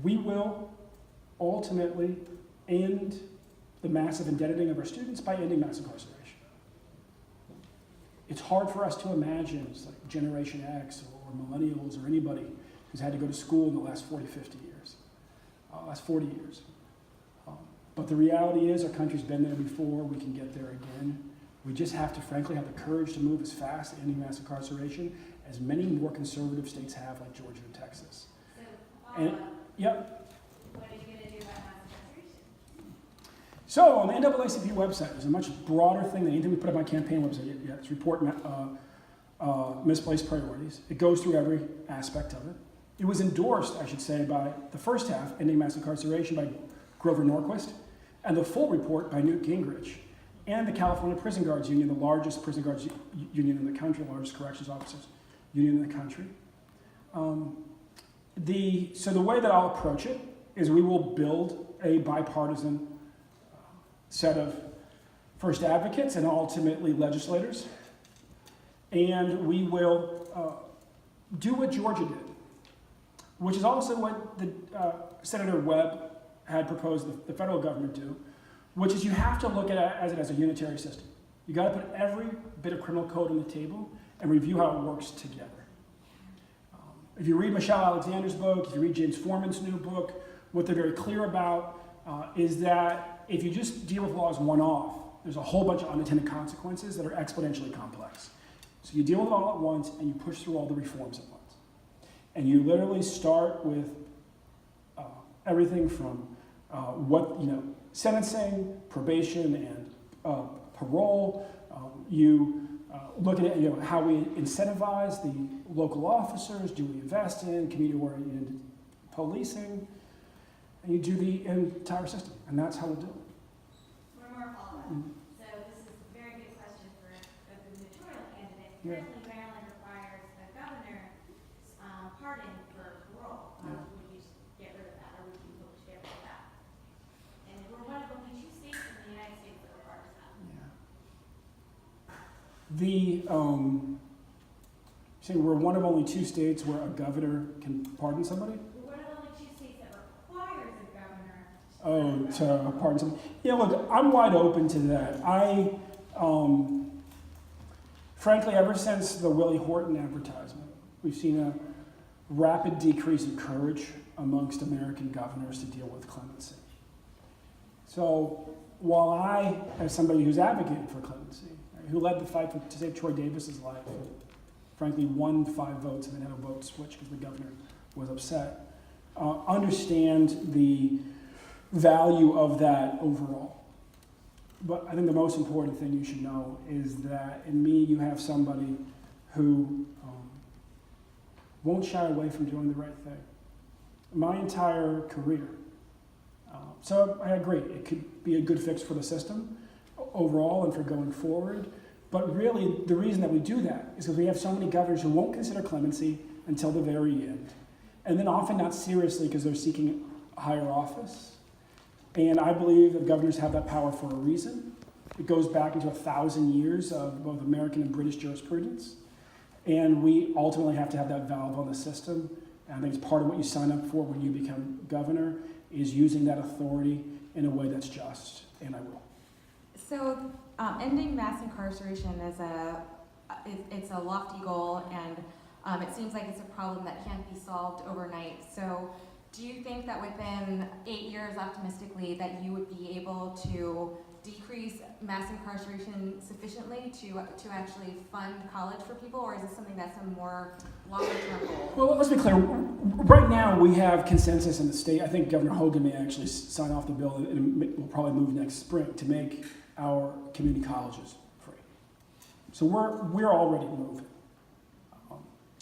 We will ultimately end the massive indebtedness of our students by ending mass incarceration. It's hard for us to imagine, it's like Generation X or millennials or anybody who's had to go to school in the last 40, 50 years, last 40 years. But the reality is our country's been there before, we can get there again. We just have to, frankly, have the courage to move as fast to ending mass incarceration as many more conservative states have, like Georgia and Texas. So, Yep. what are you going to do about mass incarceration? So on the NAACP website, there's a much broader thing than anything we put up on my campaign website yet. It's report misplaced priorities. It goes through every aspect of it. It was endorsed, I should say, by the first half, ending mass incarceration, by Grover Norquist, and the full report by Newt Gingrich, and the California Prison Guards Union, the largest prison guards union in the country, the largest corrections officers union in the country. So the way that I'll approach it is we will build a bipartisan set of first advocates and ultimately legislators, and we will do what Georgia did, which is also what the Senator Webb had proposed the federal government do, which is you have to look at it as a unitary system. You got to put every bit of criminal code on the table and review how it works together. If you read Michelle Alexander's book, if you read James Foreman's new book, what they're very clear about is that if you just deal with laws one-off, there's a whole bunch of unintended consequences that are exponentially complex. So you deal with it all at once and you push through all the reforms at once. And you literally start with everything from sentencing, probation, and parole. You look at how we incentivize the local officers. Do we invest in community-oriented policing? And you do the entire system, and that's how we'll do it. One more follow-up. Mhm. So this is a very good question for a gubernatorial candidate. Yeah. Currently, Maryland requires a governor's pardon for parole. Yeah. Would you get rid of that, or would you vote to get rid of that? And we're one of only 2 states in the United States that requires that. Yeah. See, we're one of only 2 states where a governor can pardon somebody. We're one of the only 2 states that requires a governor. Oh, to pardon somebody. Yeah, look, I'm wide open to that. Frankly, ever since the Willie Horton advertisement, we've seen a rapid decrease in courage amongst American governors to deal with clemency. So while I, as somebody who's advocated for clemency, right, who led the fight to save Troy Davis's life, frankly won 5 votes and then had a vote switch because the governor was upset, understand the value of that overall. But I think the most important thing you should know is that in me you have somebody who won't shy away from doing the right thing. My entire career. So I agree, it could be a good fix for the system overall and for going forward. But really, the reason that we do that is because we have so many governors who won't consider clemency until the very end. And then often not seriously because they're seeking higher office. And I believe that governors have that power for a reason. It goes back into 1,000 years of both American and British jurisprudence. And we ultimately have to have that valve on the system. And I think it's part of what you sign up for when you become governor is using that authority in a way that's just, and I will. So ending mass incarceration is it's a lofty goal, and it seems like it's a problem that can't be solved overnight. So do you think that within 8 years, optimistically, that you would be able to decrease mass incarceration sufficiently to actually fund college for people, or is this something that's a more longer-term goal? Well, let's be clear. Right now, we have consensus in the state. I think Governor Hogan may actually sign off the bill, and we'll probably move next spring to make our community colleges free. So we're already moving.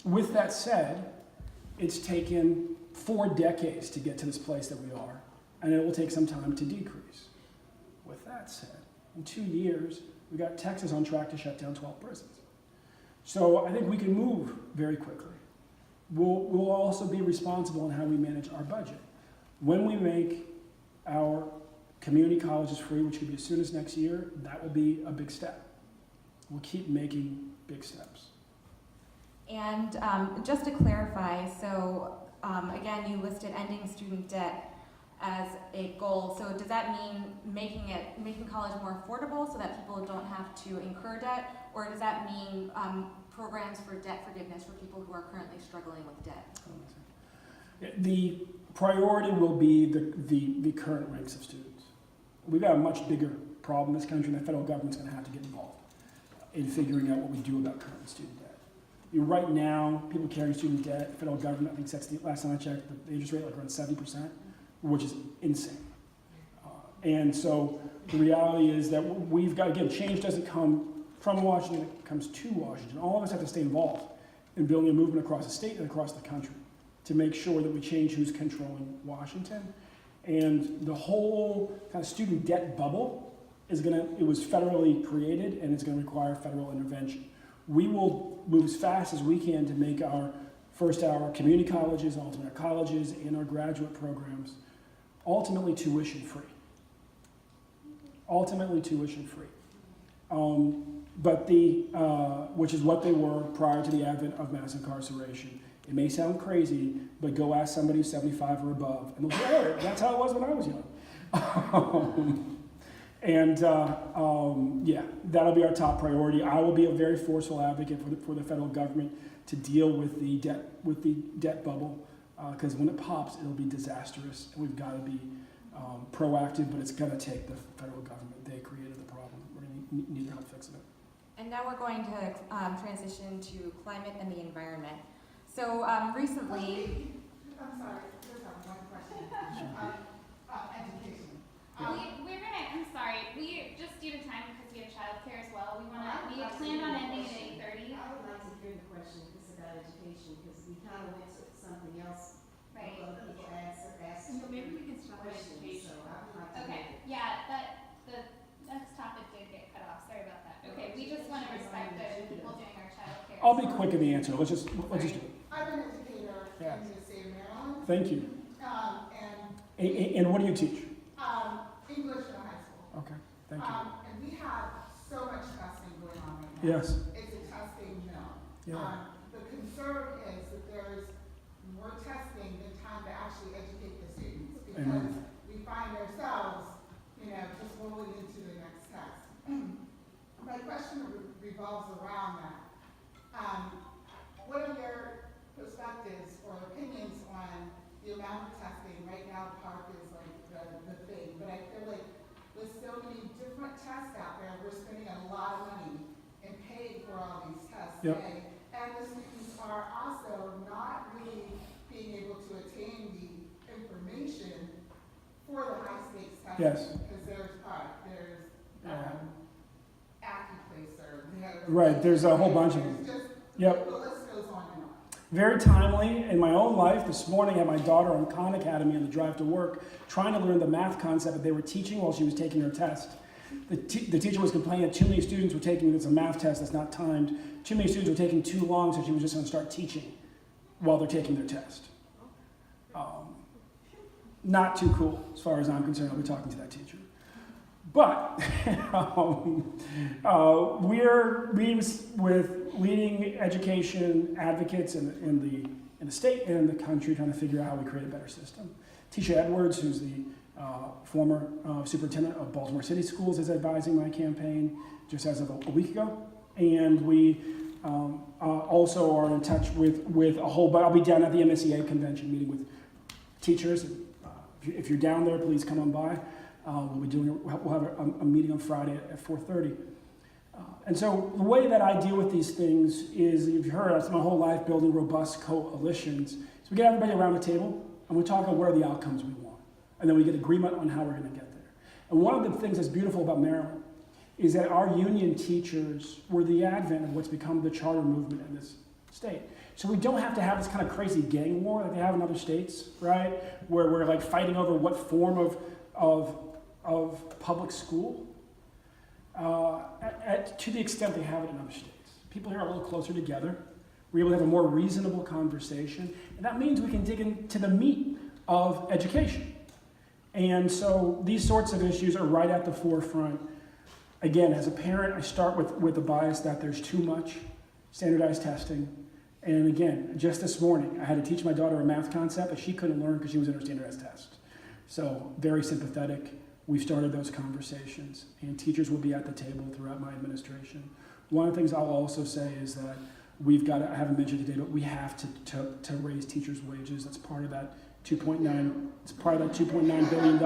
With that said, it's taken 4 decades to get to this place that we are, and it will take some time to decrease. With that said, in 2 years, we got Texas on track to shut down 12 prisons. So I think we can move very quickly. We'll also be responsible in how we manage our budget. When we make our community colleges free, which could be as soon as next year, that will be a big step. We'll keep making big steps. And just to clarify, so again, you listed ending student debt as a goal. So does that mean making college more affordable so that people don't have to incur debt, or does that mean programs for debt forgiveness for people who are currently struggling with debt? The priority will be the current ranks of students. We've got a much bigger problem in this country, and the federal government's going to have to get involved in figuring out what we do about current student debt. Right now, people carrying student debt, the federal government, I think that's the last time I checked, the interest rate like around 7%, which is insane. And so the reality is that we've got, again, change doesn't come from Washington, it comes to Washington. All of us have to stay involved in building a movement across the state and across the country to make sure that we change who's controlling Washington. And the whole kind of student debt bubble it was federally created, and it's going to require federal intervention. We will move as fast as we can to make our community colleges, ultimately our colleges, and our graduate programs ultimately tuition free. Ultimately tuition free. Which is what they were prior to the advent of mass incarceration. It may sound crazy, but go ask somebody who's 75 or above, and they'll say, "Oh, that's how it was when I was young." Yeah, that'll be our top priority. I will be a very forceful advocate for the federal government to deal with the debt bubble, because when it pops, it'll be disastrous, and we've got to be proactive. But it's going to take the federal government. They created the problem. We're going to need their help fixing it. And now we're going to transition to climate and the environment. So recently, I'm sorry, just have one question. Education. I'm sorry, we just due to time because we have childcare as well, we planned on ending at 8:30. I would like to hear the question, it's about education, because we kind of went to something else. Right. Other people asked So maybe we can stop at questions, education. so I would like to. Okay, yeah, the next topic did get cut off, sorry about that. Okay, we just want to respect the people doing our childcare. I'll be quick in the answer. Let's just do it. I'm an educator in the state of Maryland. Thank you. And what do you teach? English in high school. Okay, thank you. And we have so much testing going on right now. Yes. It's a testing mill. Yeah. The actually educate the students, because Amen. we find ourselves, just rolling into the next test. My question revolves around that. What are your perspectives or opinions on the amount of testing? Right now, PARC is like the thing, but I feel like with so many different tests out there, we're spending a lot of money and paying for all these tests Yep. today. And the students are also not really being able to attain the information for the high stakes testing. Yes. Because there's PARC, there's AccuPlacer, Right, there's a whole bunch of them. There's just, Yep. the list goes on and on. Very timely in my own life. This morning I had my daughter on Khan Academy on the drive to work, trying to learn the math concept that they were teaching while she was taking her test. The teacher was complaining that too many students were taking this a math test that's not timed. Too many students were taking too long, so she was just going to start teaching while they're taking their test. Not too cool, as far as I'm concerned. I'll be talking to that teacher. But we're with leading education advocates in the state and in the country, trying to figure out how we create a better system. Tisha Edwards, who's the former superintendent of Baltimore City Schools, is advising my campaign just as of a week ago. And we also are in touch with a whole, but I'll be down at the MSEA convention meeting with teachers. If you're down there, please come on by. We'll have a meeting on Friday at 4:30. And so the way that I deal with these things is, if you've heard, I spent my whole life building robust coalitions. So we get everybody around the table and we talk about what are the outcomes we want. And then we get agreement on how we're going to get there. And one of the things that's beautiful about Maryland is that our union teachers were the advent of what's become the charter movement in this state. So we don't have to have this kind of crazy gang war that they have in other states, right? Where we're like fighting over what form of public school, to the extent they have it in other states. People here are a little closer together. We're able to have a more reasonable conversation, and that means we can dig into the meat of education. And so these sorts of issues are right at the forefront. Again, as a parent, I start with the bias that there's too much standardized testing. And again, just this morning, I had to teach my daughter a math concept that she couldn't learn because she was in her standardized test. So very sympathetic. We've started those conversations, and teachers will be at the table throughout my administration. One of the things I'll also say is that we've got to, I haven't mentioned today, but we have to raise teachers' wages. That's part of that $2.9 billion.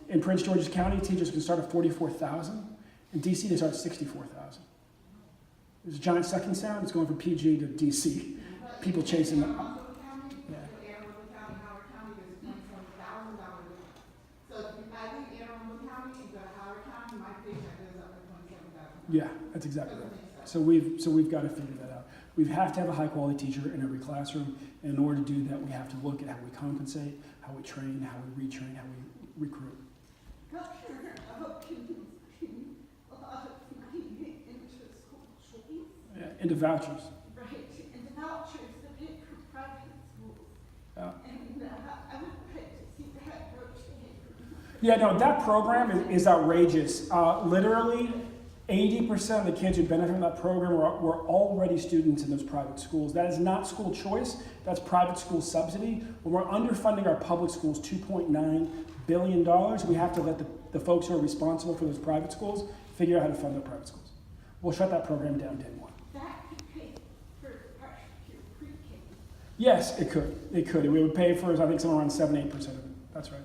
In Prince George's County, teachers can start at $44,000. In DC, they start at $64,000. There's a giant sucking sound. It's going from PG to DC. People chasing them. Yeah. Yeah, that's exactly right. So we've got to figure that out. We have to have a high quality teacher in every classroom. And in order to do that, we have to look at how we compensate, how we train, how we retrain, how we recruit. Yeah, into vouchers. Right, and the vouchers that pay for private schools. Yeah. And I would like to see that approach. Yeah, no, that program is outrageous. Literally, 80% of the kids who benefit from that program were already students in those private schools. That is not school choice, that's private school subsidy. When we're underfunding our public schools $2.9 billion, we have to let the folks who are responsible for those private schools figure out how to fund their private schools. We'll shut that program down day one. That could pay for pre-K. Yes, it could. It could. We would pay for, I think, somewhere around 7-8% of it. That's right.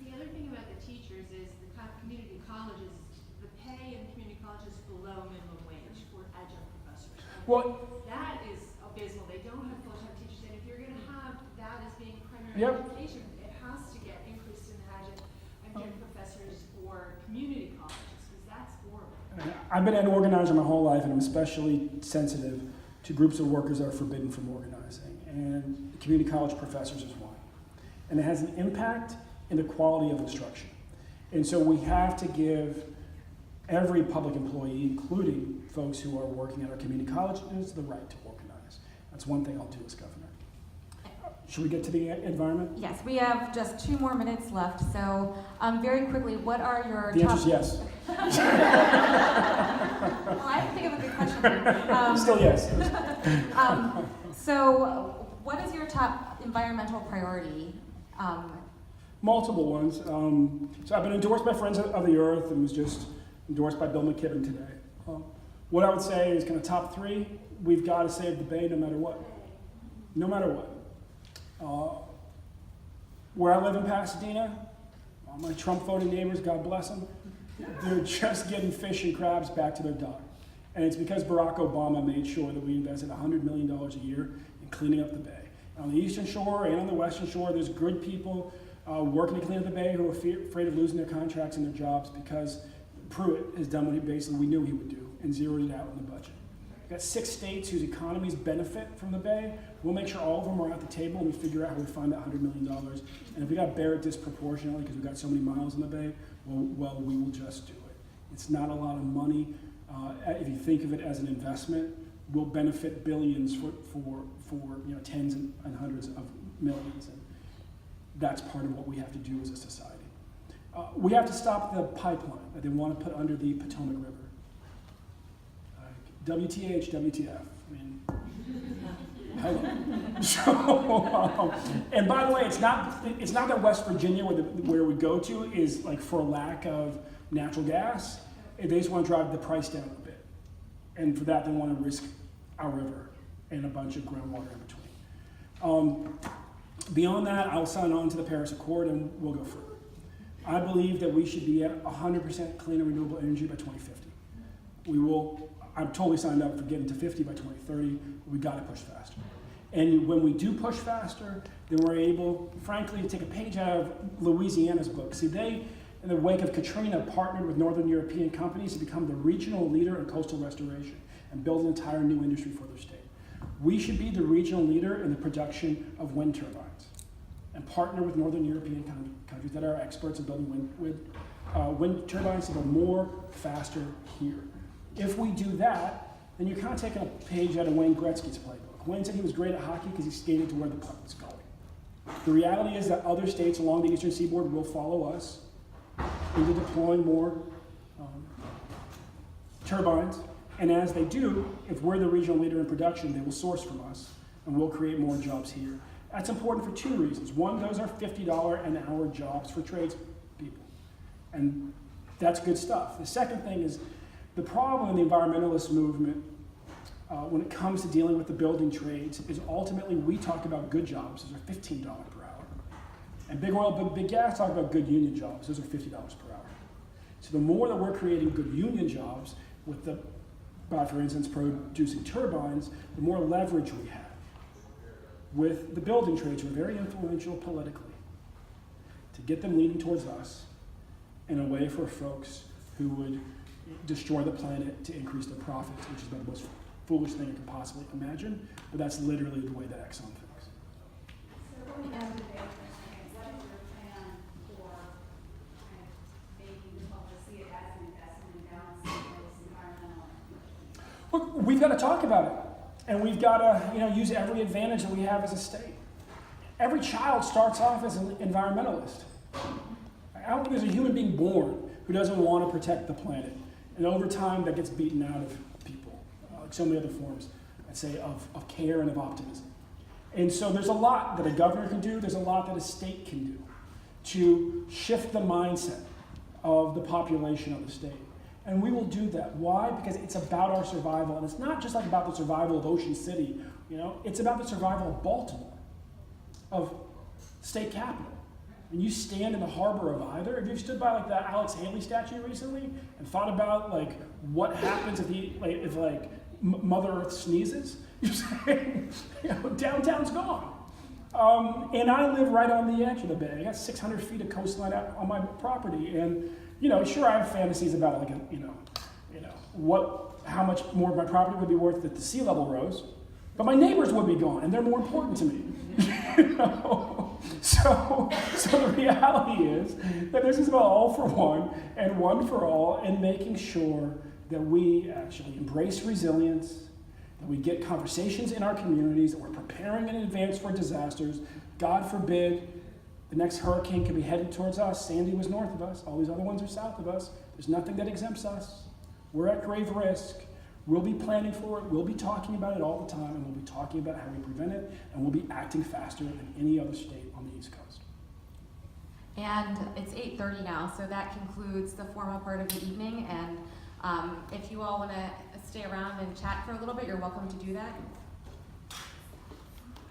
The other thing about the teachers is the community colleges, the pay in community colleges is below minimum wage for adjunct professors. Well, That is abysmal. They don't have full-time teachers, and if you're going to have that as being primary Yep. education, it has to get increased in the adjunct professors for community colleges, because that's horrible. I've been an organizer my whole life, and I'm especially sensitive to groups of workers that are forbidden from organizing. And community college professors is one. And it has an impact in the quality of instruction. And so we have to give every public employee, including folks who are working at our community colleges, the right to organize. That's one thing I'll do as governor. Should we get to the environment? Yes, we have just 2 more minutes left. So very quickly, what are your The top... answer is yes. Well, I have to think of a good question. Still yes. So what is your top environmental priority, Multiple ones. So I've been endorsed by Friends of the Earth and was just endorsed by Bill McKibben today. What I would say is kind of top three, we've got to save the Bay no matter what. No matter what. Where I live in Pasadena, all my Trump voting neighbors, God bless them, they're just getting fish and crabs back to their dock. And it's because Barack Obama made sure that we invested $100 million a year in cleaning up the Bay. On the eastern shore and on the western shore, there's good people working to clean up the Bay who are afraid of losing their contracts and their jobs because Pruitt has done what we knew he would do and zeroed it out in the budget. We've got 6 states whose economies benefit from the Bay. We'll make sure all of them are at the table and we figure out how we find that $100 million. And if we got to bear it disproportionately because we've got so many miles in the Bay, well, we will just do it. It's not a lot of money. If you think of it as an investment, we'll benefit billions for tens and hundreds of millions. And that's part of what we have to do as a society. We have to stop the pipeline that they want to put under the Potomac River. WTH, WTF. I mean, hello. So, and by the way, it's not that West Virginia where we go to is like for lack of natural gas. They just want to drive the price down a bit. And for that, they want to risk our river and a bunch of groundwater in between. Beyond that, I'll sign on to the Paris Accord and we'll go further. I believe that we should be at 100% clean and renewable energy by 2050. I'm totally signed up for getting to 50 by 2030. We got to push faster. And when we do push faster, then we're able, frankly, to take a page out of Louisiana's book. See, they, in the wake of Katrina, partnered with Northern European companies to become the regional leader in coastal restoration and build an entire new industry for their state. We should be the regional leader in the production of wind turbines and partner with Northern European countries that are experts in building wind turbines to build more, faster here. If we do that, then you're kind of taking a page out of Wayne Gretzky's playbook. Wayne said he was great at hockey because he skated to where the puck was going. The reality is that other states along the eastern seaboard will follow us into deploying more turbines. And as they do, if we're the regional leader in production, they will source from us and we'll create more jobs here. That's important for 2 reasons. One, those are $50 an hour jobs for tradespeople. And that's good stuff. The second thing is the problem in the environmentalist movement when it comes to dealing with the building trades is ultimately we talk about good jobs. Those are $15 per hour. And big oil, big gas talk about good union jobs. Those are $50 per hour. So the more that we're creating good union jobs with by, for instance, producing turbines, the more leverage we have with the building trades who are very influential politically to get them leaning towards us in a way for folks who would destroy the planet to increase their profits, which is the most foolish thing you can possibly imagine, but that's literally the way that Exxon thinks. So let me ask you that question. What is your plan for kind of making the public see it as an investment in balancing those environmental and commercial? Look, we've got to talk about it, and we've got to use every advantage that we have as a state. Every child starts off as an environmentalist. I don't think there's a human being born who doesn't want to protect the planet. And over time, that gets beaten out of people, like so many other forms, I'd say, of care and of optimism. And so there's a lot that a governor can do, there's a lot that a state can do to shift the mindset of the population of the state. And we will do that. Why? Because it's about our survival. And it's not just like about the survival of Ocean City, it's about the survival of Baltimore, of state capital. And you stand in the harbor of either. Have you stood by like that Alex Haley statue recently and thought about like what happens if Mother Earth sneezes? You're saying, downtown's gone. And I live right on the edge of the bay. I got 600 feet of coastline out on my property, and sure I have fantasies about how much more my property would be worth if the sea level rose, but my neighbors would be gone, and they're more important to me. So the reality is that this is about all for one and one for all, and making sure that we actually embrace resilience, that we get conversations in our communities, that we're preparing in advance for disasters. God forbid the next hurricane could be headed towards us. Sandy was north of us. All these other ones are south of us. There's nothing that exempts us. We're at grave risk. We'll be planning for it, we'll be talking about it all the time, and we'll be talking about how we prevent it, and we'll be acting faster than any other state on the East Coast. And it's 8:30 now, so that concludes the formal part of the evening. And if you all want to stay around and chat for a little bit, you're welcome to do that.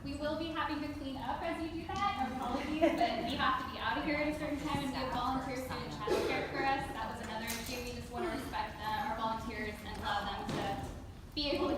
We will be having to clean up as you do that. Our apologies, but we have to be out of here at a certain time and be a volunteer student childcare for us. That was another issue. We just want to respect our volunteers and allow them to be able to